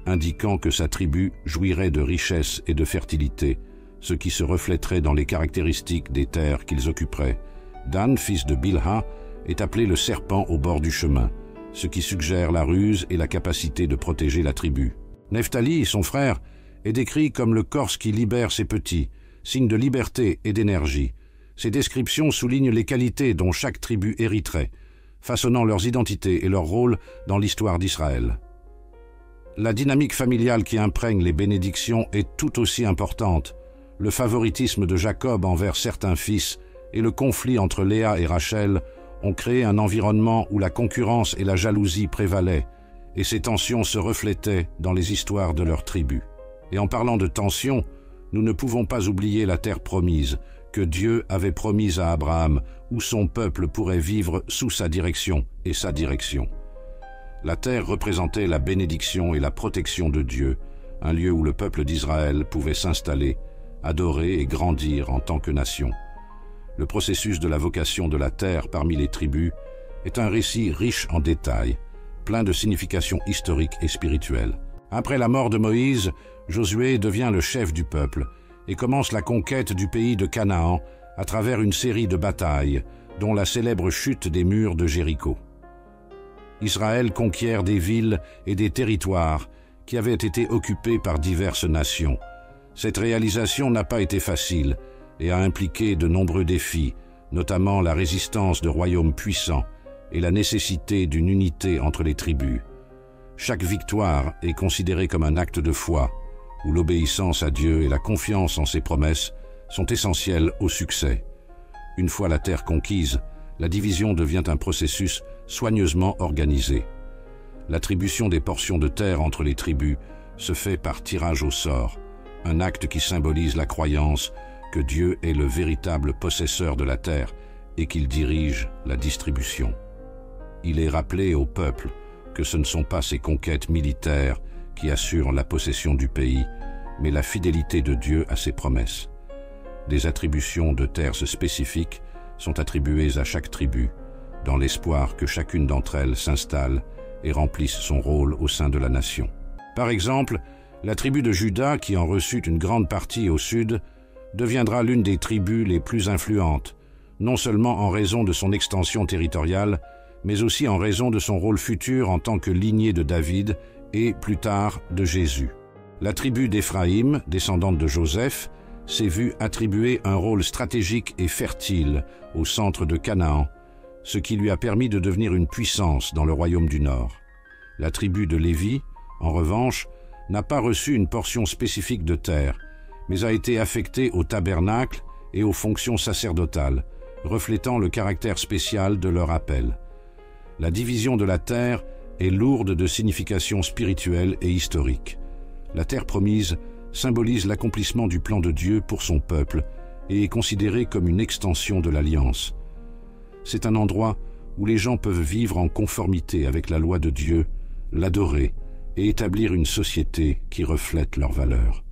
indiquant que sa tribu jouirait de richesse et de fertilité, ce qui se reflèterait dans les caractéristiques des terres qu'ils occuperaient. Dan, fils de Bilha, est appelé le serpent au bord du chemin, ce qui suggère la ruse et la capacité de protéger la tribu. Nephtali, son frère, est décrit comme le corse qui libère ses petits, signe de liberté et d'énergie. Ces descriptions soulignent les qualités dont chaque tribu hériterait, façonnant leurs identités et leur rôle dans l'histoire d'Israël. La dynamique familiale qui imprègne les bénédictions est tout aussi importante. Le favoritisme de Jacob envers certains fils et le conflit entre Léa et Rachel ont créé un environnement où la concurrence et la jalousie prévalaient, et ces tensions se reflétaient dans les histoires de leurs tribus. Et en parlant de tensions, nous ne pouvons pas oublier la terre promise, que Dieu avait promise à Abraham, où son peuple pourrait vivre sous sa direction et sa direction. La terre représentait la bénédiction et la protection de Dieu, un lieu où le peuple d'Israël pouvait s'installer, adorer et grandir en tant que nation. Le processus de la vocation de la terre parmi les tribus est un récit riche en détails, plein de significations historiques et spirituelles. Après la mort de Moïse, Josué devient le chef du peuple et commence la conquête du pays de Canaan à travers une série de batailles, dont la célèbre chute des murs de Jéricho. Israël conquiert des villes et des territoires qui avaient été occupés par diverses nations. Cette réalisation n'a pas été facile et a impliqué de nombreux défis, notamment la résistance de royaumes puissants et la nécessité d'une unité entre les tribus. Chaque victoire est considérée comme un acte de foi, où l'obéissance à Dieu et la confiance en ses promesses sont essentielles au succès. Une fois la terre conquise, la division devient un processus soigneusement organisé. L'attribution des portions de terre entre les tribus se fait par tirage au sort, un acte qui symbolise la croyance que Dieu est le véritable possesseur de la terre et qu'il dirige la distribution. Il est rappelé au peuple que ce ne sont pas ses conquêtes militaires qui assurent la possession du pays, mais la fidélité de Dieu à ses promesses. Des attributions de terres spécifiques sont attribuées à chaque tribu, dans l'espoir que chacune d'entre elles s'installe et remplisse son rôle au sein de la nation. Par exemple, la tribu de Juda, qui en reçut une grande partie au sud, deviendra l'une des tribus les plus influentes, non seulement en raison de son extension territoriale, mais aussi en raison de son rôle futur en tant que lignée de David et, plus tard, de Jésus. La tribu d'Éphraïm, descendante de Joseph, s'est vue attribuer un rôle stratégique et fertile au centre de Canaan, ce qui lui a permis de devenir une puissance dans le royaume du Nord. La tribu de Lévi, en revanche, n'a pas reçu une portion spécifique de terre, mais a été affectée au tabernacle et aux fonctions sacerdotales, reflétant le caractère spécial de leur appel. La division de la terre est lourde de signification spirituelle et historique. La terre promise symbolise l'accomplissement du plan de Dieu pour son peuple et est considérée comme une extension de l'Alliance. C'est un endroit où les gens peuvent vivre en conformité avec la loi de Dieu, l'adorer et établir une société qui reflète leurs valeurs.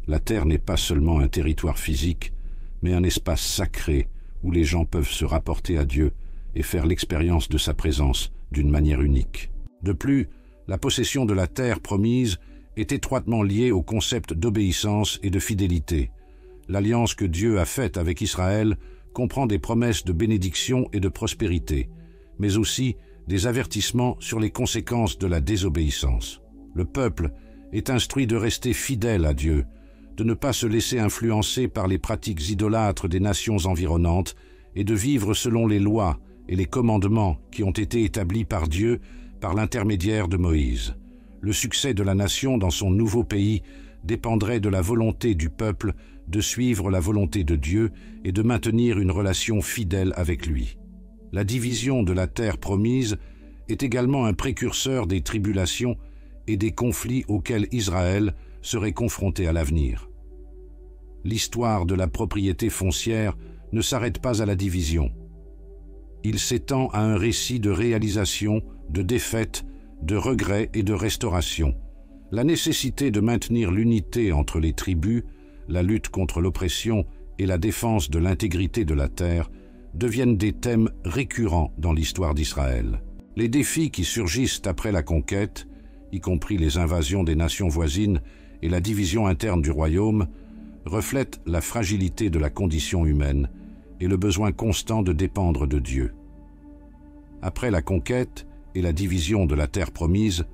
La terre n'est pas seulement un territoire physique, mais un espace sacré où les gens peuvent se rapporter à Dieu et faire l'expérience de sa présence d'une manière unique. De plus, la possession de la terre promise est étroitement liée au concept d'obéissance et de fidélité. L'alliance que Dieu a faite avec Israël comprend des promesses de bénédiction et de prospérité, mais aussi des avertissements sur les conséquences de la désobéissance. Le peuple est instruit de rester fidèle à Dieu, de ne pas se laisser influencer par les pratiques idolâtres des nations environnantes et de vivre selon les lois et les commandements qui ont été établis par Dieu par l'intermédiaire de Moïse. Le succès de la nation dans son nouveau pays dépendrait de la volonté du peuple de suivre la volonté de Dieu et de maintenir une relation fidèle avec lui. La division de la terre promise est également un précurseur des tribulations et des conflits auxquels Israël serait confronté à l'avenir. L'histoire de la propriété foncière ne s'arrête pas à la division. Il s'étend à un récit de réalisation, de défaite, de regret et de restauration. La nécessité de maintenir l'unité entre les tribus, la lutte contre l'oppression et la défense de l'intégrité de la terre deviennent des thèmes récurrents dans l'histoire d'Israël. Les défis qui surgissent après la conquête, y compris les invasions des nations voisines et la division interne du royaume, reflètent la fragilité de la condition humaine et le besoin constant de dépendre de Dieu. Après la conquête et la division de la terre promise,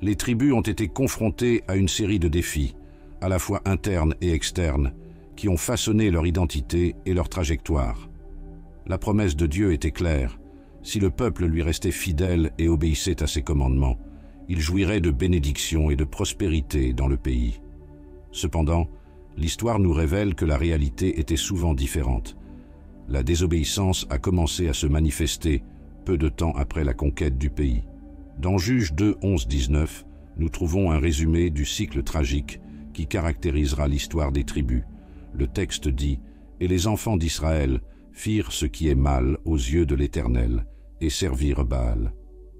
les tribus ont été confrontées à une série de défis, à la fois internes et externes, qui ont façonné leur identité et leur trajectoire. La promesse de Dieu était claire. Si le peuple lui restait fidèle et obéissait à ses commandements, il jouirait de bénédictions et de prospérité dans le pays. Cependant, l'histoire nous révèle que la réalité était souvent différente. La désobéissance a commencé à se manifester peu de temps après la conquête du pays. Dans Juges 2, 11-19, nous trouvons un résumé du cycle tragique qui caractérisera l'histoire des tribus. Le texte dit « Et les enfants d'Israël firent ce qui est mal aux yeux de l'Éternel et servirent Baal. »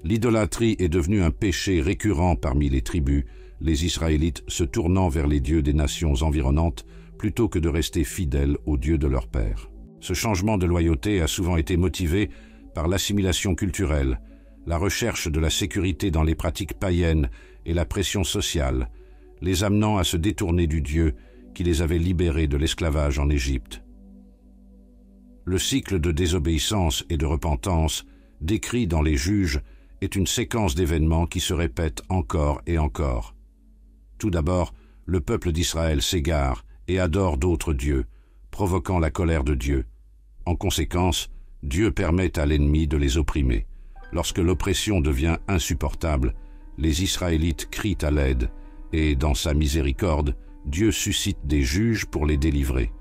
L'idolâtrie est devenue un péché récurrent parmi les tribus, les Israélites se tournant vers les dieux des nations environnantes plutôt que de rester fidèles aux dieux de leur père. Ce changement de loyauté a souvent été motivé par l'assimilation culturelle, la recherche de la sécurité dans les pratiques païennes et la pression sociale, les amenant à se détourner du Dieu qui les avait libérés de l'esclavage en Égypte. Le cycle de désobéissance et de repentance, décrit dans les Juges, est une séquence d'événements qui se répètent encore et encore. Tout d'abord, le peuple d'Israël s'égare et adore d'autres dieux, provoquant la colère de Dieu. En conséquence, Dieu permet à l'ennemi de les opprimer. Lorsque l'oppression devient insupportable, les Israélites crient à l'aide, et dans sa miséricorde, Dieu suscite des juges pour les délivrer.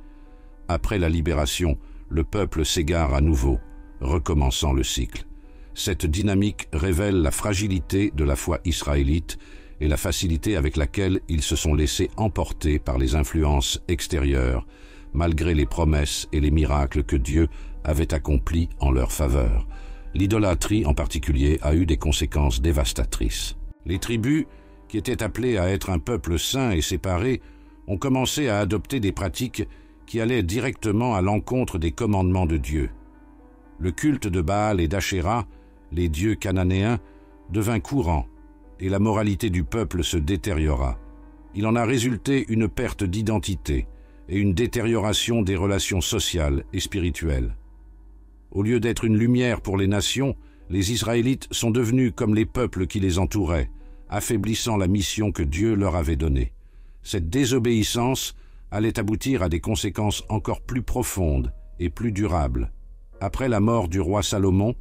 Après la libération, le peuple s'égare à nouveau, recommençant le cycle. Cette dynamique révèle la fragilité de la foi israélite et la facilité avec laquelle ils se sont laissés emporter par les influences extérieures, malgré les promesses et les miracles que Dieu avait accomplis en leur faveur. L'idolâtrie en particulier a eu des conséquences dévastatrices. Les tribus, qui étaient appelées à être un peuple saint et séparé, ont commencé à adopter des pratiques qui allaient directement à l'encontre des commandements de Dieu. Le culte de Baal et d'Achéra, les dieux cananéens, devint courant et la moralité du peuple se détériora. Il en a résulté une perte d'identité et une détérioration des relations sociales et spirituelles. Au lieu d'être une lumière pour les nations, les Israélites sont devenus comme les peuples qui les entouraient, affaiblissant la mission que Dieu leur avait donnée. Cette désobéissance allait aboutir à des conséquences encore plus profondes et plus durables. Après la mort du roi Salomon,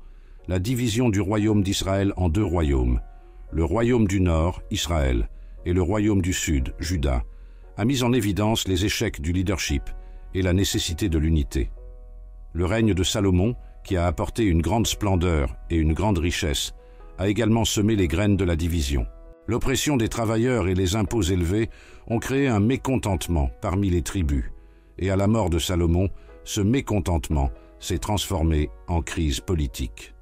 la division du royaume d'Israël en deux royaumes, le royaume du Nord, Israël, et le royaume du Sud, Juda, a mis en évidence les échecs du leadership et la nécessité de l'unité. Le règne de Salomon, qui a apporté une grande splendeur et une grande richesse, a également semé les graines de la division. L'oppression des travailleurs et les impôts élevés ont créé un mécontentement parmi les tribus, et à la mort de Salomon, ce mécontentement s'est transformé en crise politique.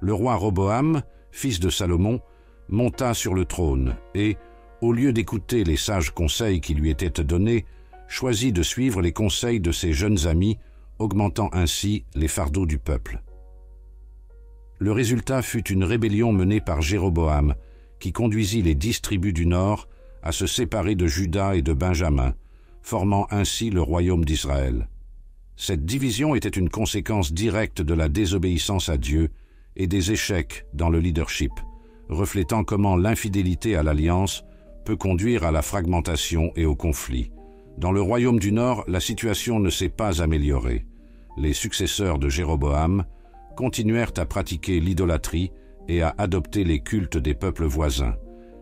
Le roi Roboam, fils de Salomon, monta sur le trône et, au lieu d'écouter les sages conseils qui lui étaient donnés, choisit de suivre les conseils de ses jeunes amis, augmentant ainsi les fardeaux du peuple. Le résultat fut une rébellion menée par Jéroboam, qui conduisit les 10 tribus du Nord à se séparer de Juda et de Benjamin, formant ainsi le royaume d'Israël. Cette division était une conséquence directe de la désobéissance à Dieu et des échecs dans le leadership, reflétant comment l'infidélité à l'alliance peut conduire à la fragmentation et au conflit. Dans le royaume du Nord, la situation ne s'est pas améliorée. Les successeurs de Jéroboam continuèrent à pratiquer l'idolâtrie et à adopter les cultes des peuples voisins.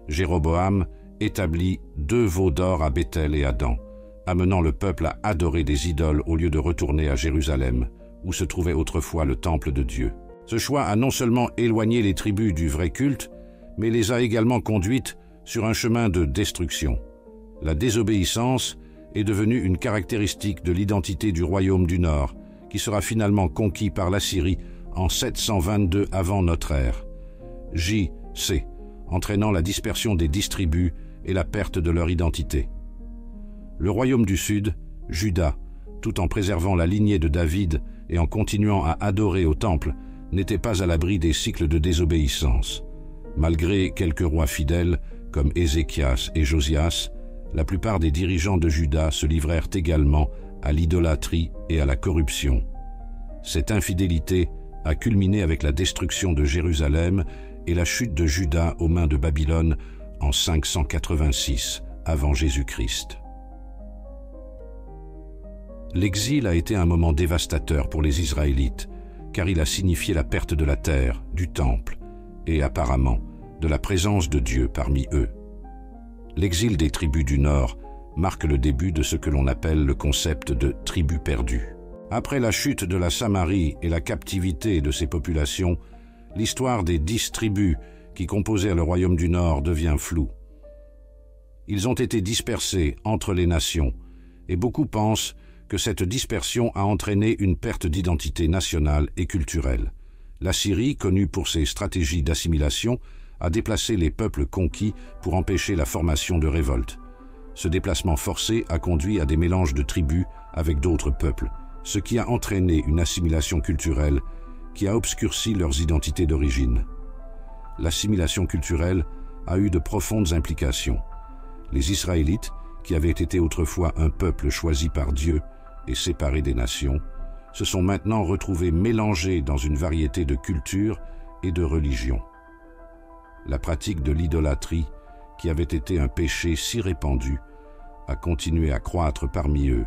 Jéroboam établit 2 veaux d'or à Béthel et à Dan, amenant le peuple à adorer des idoles au lieu de retourner à Jérusalem, où se trouvait autrefois le temple de Dieu. Ce choix a non seulement éloigné les tribus du vrai culte, mais les a également conduites sur un chemin de destruction. La désobéissance est devenue une caractéristique de l'identité du royaume du Nord, qui sera finalement conquis par l'Assyrie en 722 avant notre ère. J.C., entraînant la dispersion des 10 tribus et la perte de leur identité. Le royaume du Sud, Juda, tout en préservant la lignée de David et en continuant à adorer au temple, n'était pas à l'abri des cycles de désobéissance. Malgré quelques rois fidèles, comme Ézéchias et Josias, la plupart des dirigeants de Juda se livrèrent également à l'idolâtrie et à la corruption. Cette infidélité a culminé avec la destruction de Jérusalem et la chute de Juda aux mains de Babylone en 586 avant Jésus-Christ. L'exil a été un moment dévastateur pour les Israélites, car il a signifié la perte de la terre, du temple et, apparemment, de la présence de Dieu parmi eux. L'exil des tribus du Nord marque le début de ce que l'on appelle le concept de tribu perdue. Après la chute de la Samarie et la captivité de ses populations, l'histoire des 10 tribus qui composèrent le royaume du Nord devient floue. Ils ont été dispersés entre les nations, et beaucoup pensent que cette dispersion a entraîné une perte d'identité nationale et culturelle. La Syrie, connue pour ses stratégies d'assimilation, a déplacé les peuples conquis pour empêcher la formation de révoltes. Ce déplacement forcé a conduit à des mélanges de tribus avec d'autres peuples, ce qui a entraîné une assimilation culturelle qui a obscurci leurs identités d'origine. L'assimilation culturelle a eu de profondes implications. Les Israélites, qui avaient été autrefois un peuple choisi par Dieu et séparé des nations, se sont maintenant retrouvés mélangés dans une variété de cultures et de religions. La pratique de l'idolâtrie, qui avait été un péché si répandu, a continué à croître parmi eux,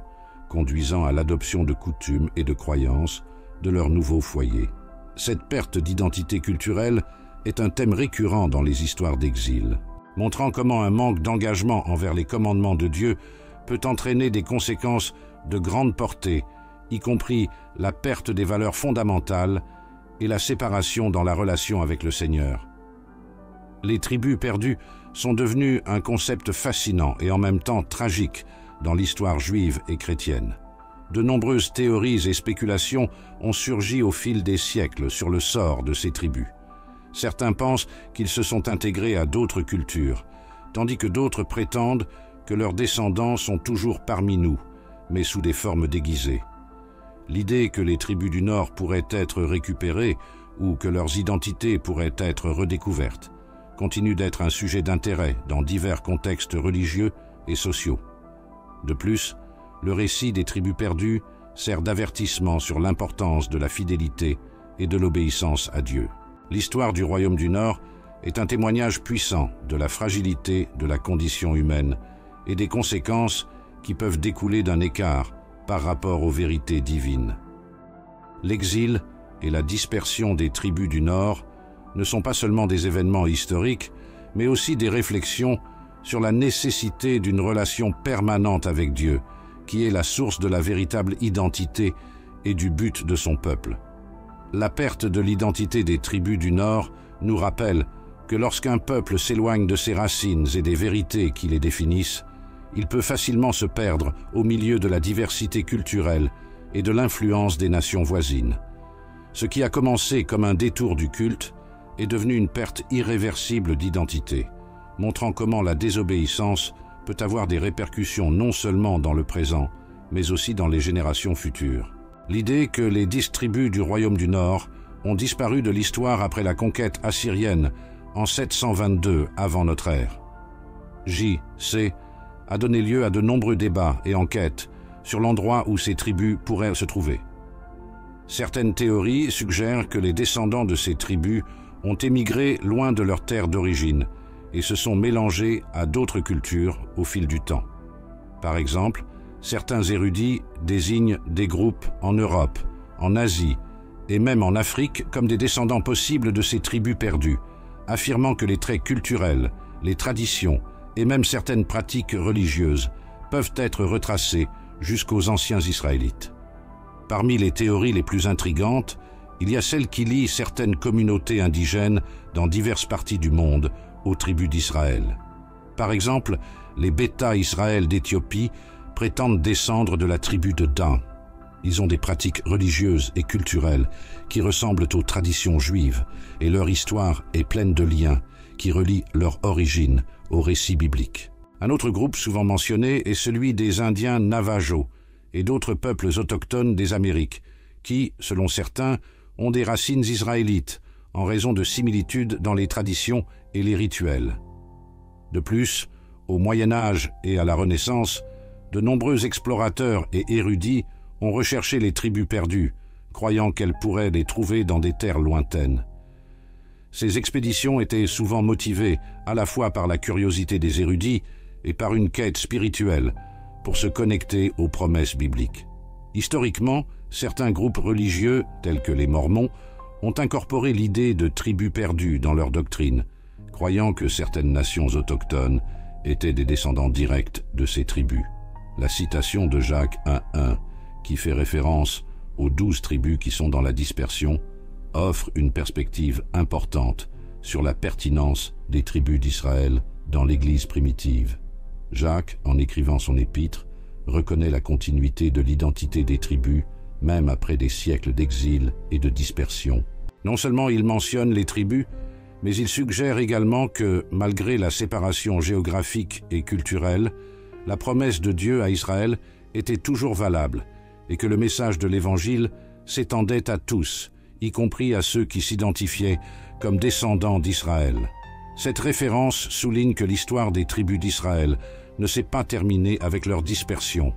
conduisant à l'adoption de coutumes et de croyances de leur nouveau foyer. Cette perte d'identité culturelle est un thème récurrent dans les histoires d'exil, montrant comment un manque d'engagement envers les commandements de Dieu peut entraîner des conséquences de grande portée, y compris la perte des valeurs fondamentales et la séparation dans la relation avec le Seigneur. Les tribus perdues sont devenues un concept fascinant et en même temps tragique dans l'histoire juive et chrétienne. De nombreuses théories et spéculations ont surgi au fil des siècles sur le sort de ces tribus. Certains pensent qu'ils se sont intégrés à d'autres cultures, tandis que d'autres prétendent que leurs descendants sont toujours parmi nous, mais sous des formes déguisées. L'idée que les tribus du Nord pourraient être récupérées ou que leurs identités pourraient être redécouvertes continue d'être un sujet d'intérêt dans divers contextes religieux et sociaux. De plus, le récit des tribus perdues sert d'avertissement sur l'importance de la fidélité et de l'obéissance à Dieu. L'histoire du Royaume du Nord est un témoignage puissant de la fragilité de la condition humaine et des conséquences qui peuvent découler d'un écart par rapport aux vérités divines. L'exil et la dispersion des tribus du Nord ne sont pas seulement des événements historiques, mais aussi des réflexions sur la nécessité d'une relation permanente avec Dieu, qui est la source de la véritable identité et du but de son peuple. La perte de l'identité des tribus du Nord nous rappelle que lorsqu'un peuple s'éloigne de ses racines et des vérités qui les définissent, il peut facilement se perdre au milieu de la diversité culturelle et de l'influence des nations voisines. Ce qui a commencé comme un détour du culte est devenu une perte irréversible d'identité, montrant comment la désobéissance peut avoir des répercussions non seulement dans le présent, mais aussi dans les générations futures. L'idée que les 10 tribus du Royaume du Nord ont disparu de l'histoire après la conquête assyrienne en 722 avant notre ère. J.C. a donné lieu à de nombreux débats et enquêtes sur l'endroit où ces tribus pourraient se trouver. Certaines théories suggèrent que les descendants de ces tribus ont émigré loin de leur terre d'origine et se sont mélangés à d'autres cultures au fil du temps. Par exemple, certains érudits désignent des groupes en Europe, en Asie et même en Afrique comme des descendants possibles de ces tribus perdues, affirmant que les traits culturels, les traditions et même certaines pratiques religieuses peuvent être retracés jusqu'aux anciens Israélites. Parmi les théories les plus intrigantes, il y a celle qui lie certaines communautés indigènes dans diverses parties du monde aux tribus d'Israël. Par exemple, les Bêta Israël d'Éthiopie prétendent descendre de la tribu de Dan. Ils ont des pratiques religieuses et culturelles qui ressemblent aux traditions juives et leur histoire est pleine de liens qui relient leur origine aux récits bibliques. Un autre groupe souvent mentionné est celui des Indiens Navajo et d'autres peuples autochtones des Amériques qui, selon certains, ont des racines israélites en raison de similitudes dans les traditions et les rituels. De plus, au Moyen Âge et à la Renaissance, de nombreux explorateurs et érudits ont recherché les tribus perdues, croyant qu'elles pourraient les trouver dans des terres lointaines. Ces expéditions étaient souvent motivées à la fois par la curiosité des érudits et par une quête spirituelle pour se connecter aux promesses bibliques. Historiquement, certains groupes religieux, tels que les Mormons, ont incorporé l'idée de tribus perdues dans leur doctrine, croyant que certaines nations autochtones étaient des descendants directs de ces tribus. La citation de Jacques 1.1, qui fait référence aux 12 tribus qui sont dans la dispersion, offre une perspective importante sur la pertinence des tribus d'Israël dans l'Église primitive. Jacques, en écrivant son épître, reconnaît la continuité de l'identité des tribus, même après des siècles d'exil et de dispersion. Non seulement il mentionne les tribus, mais il suggère également que, malgré la séparation géographique et culturelle, la promesse de Dieu à Israël était toujours valable et que le message de l'Évangile s'étendait à tous, y compris à ceux qui s'identifiaient comme descendants d'Israël. Cette référence souligne que l'histoire des tribus d'Israël ne s'est pas terminée avec leur dispersion.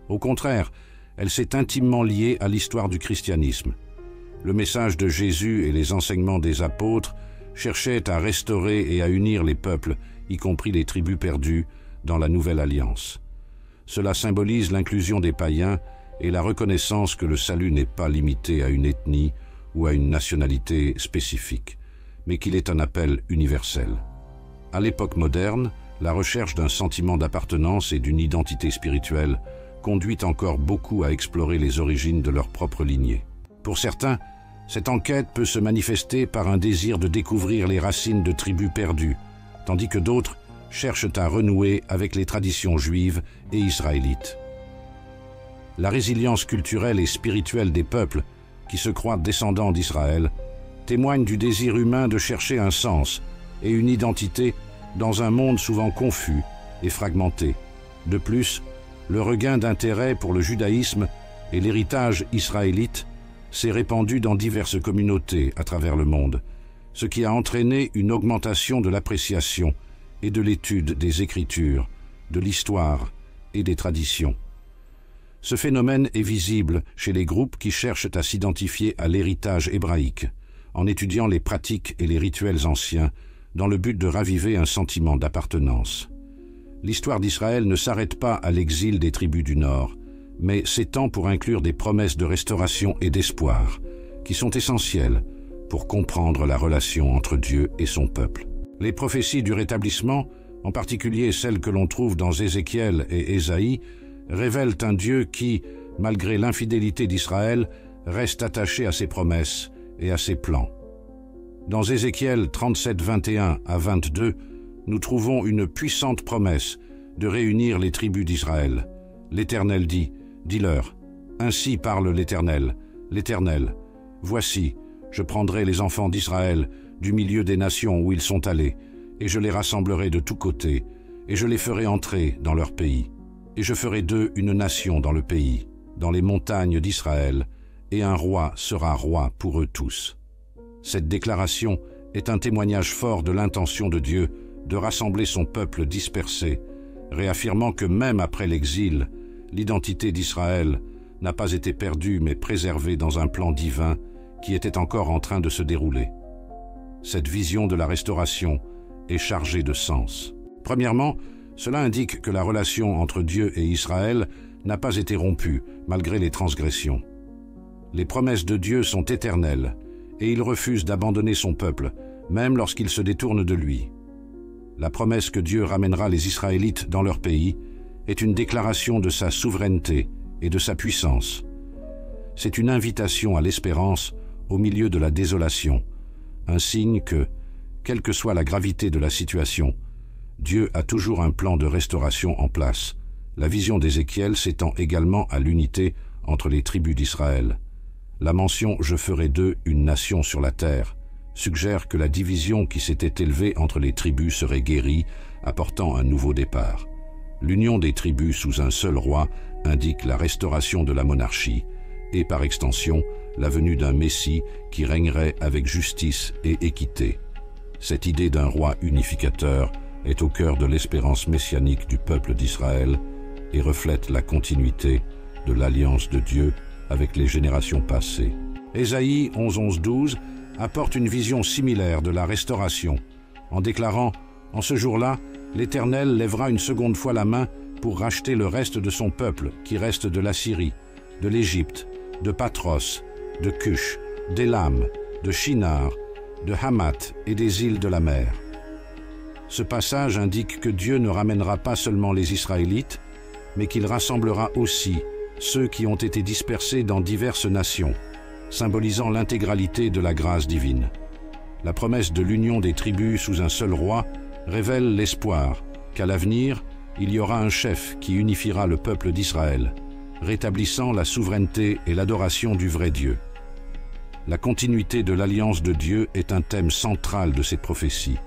Au contraire, elle s'est intimement liée à l'histoire du christianisme. Le message de Jésus et les enseignements des apôtres cherchaient à restaurer et à unir les peuples, y compris les tribus perdues, dans la Nouvelle Alliance. Cela symbolise l'inclusion des païens et la reconnaissance que le salut n'est pas limité à une ethnie ou à une nationalité spécifique, mais qu'il est un appel universel. À l'époque moderne, la recherche d'un sentiment d'appartenance et d'une identité spirituelle conduit encore beaucoup à explorer les origines de leur propre lignée. Pour certains, Cette enquête peut se manifester par un désir de découvrir les racines de tribus perdues, tandis que d'autres cherchent à renouer avec les traditions juives et israélites. La résilience culturelle et spirituelle des peuples, qui se croient descendants d'Israël, témoigne du désir humain de chercher un sens et une identité dans un monde souvent confus et fragmenté. De plus, le regain d'intérêt pour le judaïsme et l'héritage israélite s'est répandu dans diverses communautés à travers le monde, ce qui a entraîné une augmentation de l'appréciation et de l'étude des Écritures, de l'histoire et des traditions. Ce phénomène est visible chez les groupes qui cherchent à s'identifier à l'héritage hébraïque, en étudiant les pratiques et les rituels anciens, dans le but de raviver un sentiment d'appartenance. L'histoire d'Israël ne s'arrête pas à l'exil des tribus du Nord, mais s'étend pour inclure des promesses de restauration et d'espoir, qui sont essentielles pour comprendre la relation entre Dieu et son peuple. Les prophéties du rétablissement, en particulier celles que l'on trouve dans Ézéchiel et Ésaïe, révèlent un Dieu qui, malgré l'infidélité d'Israël, reste attaché à ses promesses et à ses plans. Dans Ézéchiel 37, 21 à 22, nous trouvons une puissante promesse de réunir les tribus d'Israël. L'Éternel dit, dis-leur, ainsi parle l'Éternel, voici, je prendrai les enfants d'Israël du milieu des nations où ils sont allés, et je les rassemblerai de tous côtés, et je les ferai entrer dans leur pays. Et je ferai d'eux une nation dans le pays, dans les montagnes d'Israël, et un roi sera roi pour eux tous. Cette déclaration est un témoignage fort de l'intention de Dieu de rassembler son peuple dispersé, réaffirmant que même après l'exil, l'identité d'Israël n'a pas été perdue mais préservée dans un plan divin qui était encore en train de se dérouler. Cette vision de la restauration est chargée de sens. Premièrement, cela indique que la relation entre Dieu et Israël n'a pas été rompue malgré les transgressions. Les promesses de Dieu sont éternelles et il refuse d'abandonner son peuple, même lorsqu'il se détourne de lui. La promesse que Dieu ramènera les Israélites dans leur pays est une déclaration de sa souveraineté et de sa puissance. C'est une invitation à l'espérance au milieu de la désolation, un signe que, quelle que soit la gravité de la situation, Dieu a toujours un plan de restauration en place. La vision d'Ézéchiel s'étend également à l'unité entre les tribus d'Israël. La mention « Je ferai d'eux une nation sur la terre » suggère que la division qui s'était élevée entre les tribus serait guérie, apportant un nouveau départ. L'union des tribus sous un seul roi indique la restauration de la monarchie et, par extension, la venue d'un Messie qui régnerait avec justice et équité. Cette idée d'un roi unificateur est au cœur de l'espérance messianique du peuple d'Israël et reflète la continuité de l'alliance de Dieu avec les générations passées. Ésaïe 11.11.12 apporte une vision similaire de la restauration, en déclarant « En ce jour-là, l'Éternel lèvera une seconde fois la main pour racheter le reste de son peuple qui reste de l'Assyrie, de l'Égypte, de Patros, de Cush, d'Élam, de Shinar, de Hamath et des îles de la mer. » Ce passage indique que Dieu ne ramènera pas seulement les Israélites, mais qu'il rassemblera aussi ceux qui ont été dispersés dans diverses nations, symbolisant l'intégralité de la grâce divine. La promesse de l'union des tribus sous un seul roi révèle l'espoir qu'à l'avenir, il y aura un chef qui unifiera le peuple d'Israël, rétablissant la souveraineté et l'adoration du vrai Dieu. La continuité de l'alliance de Dieu est un thème central de cette prophétie.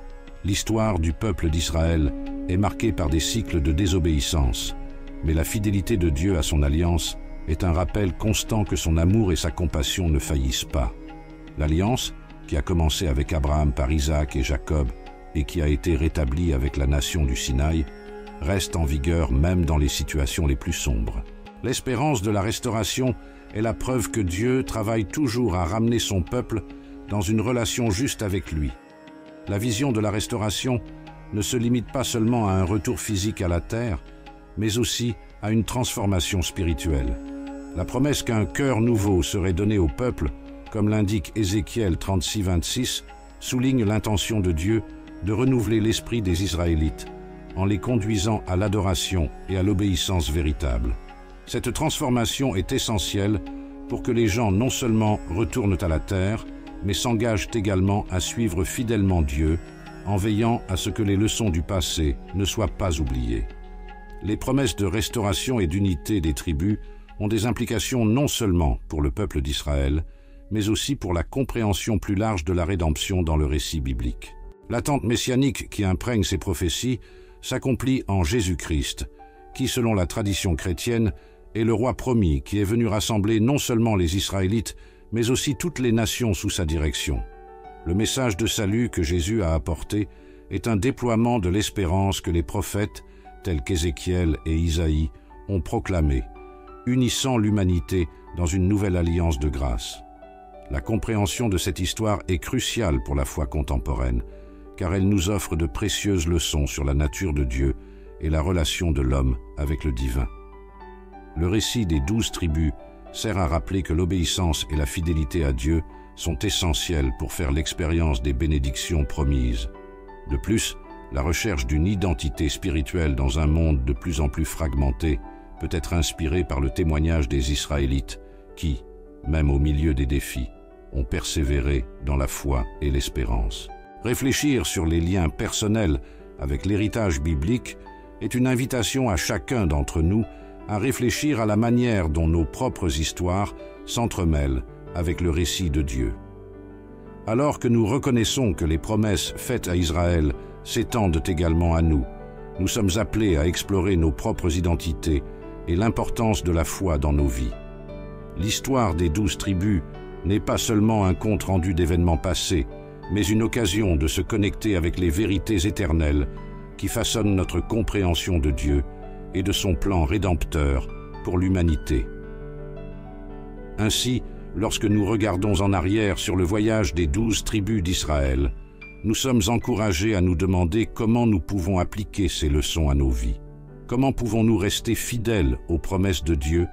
L'histoire du peuple d'Israël est marquée par des cycles de désobéissance, mais la fidélité de Dieu à son alliance est un rappel constant que son amour et sa compassion ne faillissent pas. L'alliance, qui a commencé avec Abraham par Isaac et Jacob et qui a été rétablie avec la nation du Sinaï, reste en vigueur même dans les situations les plus sombres. L'espérance de la restauration est la preuve que Dieu travaille toujours à ramener son peuple dans une relation juste avec lui. La vision de la restauration ne se limite pas seulement à un retour physique à la terre, mais aussi à une transformation spirituelle. La promesse qu'un cœur nouveau serait donné au peuple, comme l'indique Ézéchiel 36-26, souligne l'intention de Dieu de renouveler l'esprit des Israélites, en les conduisant à l'adoration et à l'obéissance véritable. Cette transformation est essentielle pour que les gens non seulement retournent à la terre, mais s'engagent également à suivre fidèlement Dieu, en veillant à ce que les leçons du passé ne soient pas oubliées. Les promesses de restauration et d'unité des tribus ont des implications non seulement pour le peuple d'Israël, mais aussi pour la compréhension plus large de la rédemption dans le récit biblique. L'attente messianique qui imprègne ces prophéties s'accomplit en Jésus-Christ, qui, selon la tradition chrétienne, est le roi promis qui est venu rassembler non seulement les Israélites, mais aussi toutes les nations sous sa direction. Le message de salut que Jésus a apporté est un déploiement de l'espérance que les prophètes, tels qu'Ézéchiel et Isaïe, ont proclamé, unissant l'humanité dans une nouvelle alliance de grâce. La compréhension de cette histoire est cruciale pour la foi contemporaine, car elle nous offre de précieuses leçons sur la nature de Dieu et la relation de l'homme avec le divin. Le récit des 12 tribus sert à rappeler que l'obéissance et la fidélité à Dieu sont essentielles pour faire l'expérience des bénédictions promises. De plus, la recherche d'une identité spirituelle dans un monde de plus en plus fragmenté peut être inspirée par le témoignage des Israélites qui, même au milieu des défis, ont persévéré dans la foi et l'espérance. Réfléchir sur les liens personnels avec l'héritage biblique est une invitation à chacun d'entre nous à réfléchir à la manière dont nos propres histoires s'entremêlent avec le récit de Dieu. Alors que nous reconnaissons que les promesses faites à Israël s'étendent également à nous, nous sommes appelés à explorer nos propres identités et l'importance de la foi dans nos vies. L'histoire des 12 tribus n'est pas seulement un compte-rendu d'événements passés, mais une occasion de se connecter avec les vérités éternelles qui façonnent notre compréhension de Dieu et de son plan rédempteur pour l'humanité. Ainsi, lorsque nous regardons en arrière sur le voyage des 12 tribus d'Israël, nous sommes encouragés à nous demander comment nous pouvons appliquer ces leçons à nos vies. Comment pouvons-nous rester fidèles aux promesses de Dieu,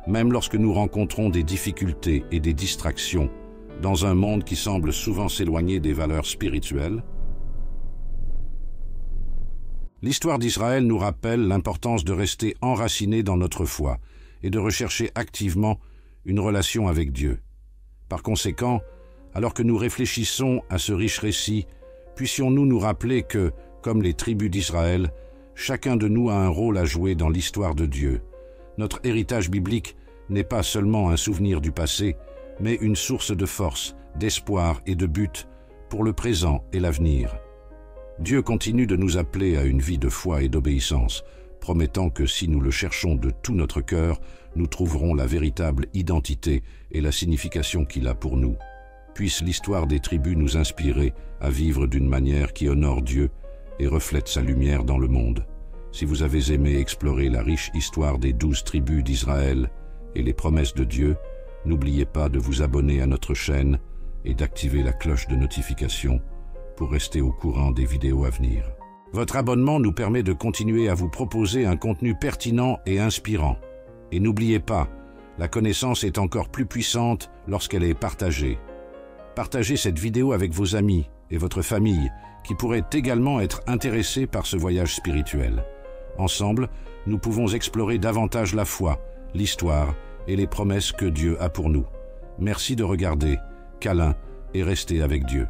même lorsque nous rencontrons des difficultés et des distractions dans un monde qui semble souvent s'éloigner des valeurs spirituelles? L'histoire d'Israël nous rappelle l'importance de rester enracinés dans notre foi et de rechercher activement une relation avec Dieu. Par conséquent, alors que nous réfléchissons à ce riche récit, puissions-nous nous rappeler que, comme les tribus d'Israël, chacun de nous a un rôle à jouer dans l'histoire de Dieu. Notre héritage biblique n'est pas seulement un souvenir du passé, mais une source de force, d'espoir et de but pour le présent et l'avenir. Dieu continue de nous appeler à une vie de foi et d'obéissance, promettant que si nous le cherchons de tout notre cœur, nous trouverons la véritable identité et la signification qu'il a pour nous. Puisse l'histoire des tribus nous inspirer à vivre d'une manière qui honore Dieu et reflète sa lumière dans le monde. Si vous avez aimé explorer la riche histoire des 12 tribus d'Israël et les promesses de Dieu, n'oubliez pas de vous abonner à notre chaîne et d'activer la cloche de notification pour rester au courant des vidéos à venir. Votre abonnement nous permet de continuer à vous proposer un contenu pertinent et inspirant. Et n'oubliez pas, la connaissance est encore plus puissante lorsqu'elle est partagée. Partagez cette vidéo avec vos amis et votre famille qui pourraient également être intéressés par ce voyage spirituel. Ensemble, nous pouvons explorer davantage la foi, l'histoire et les promesses que Dieu a pour nous. Merci de regarder, câlin et restez avec Dieu.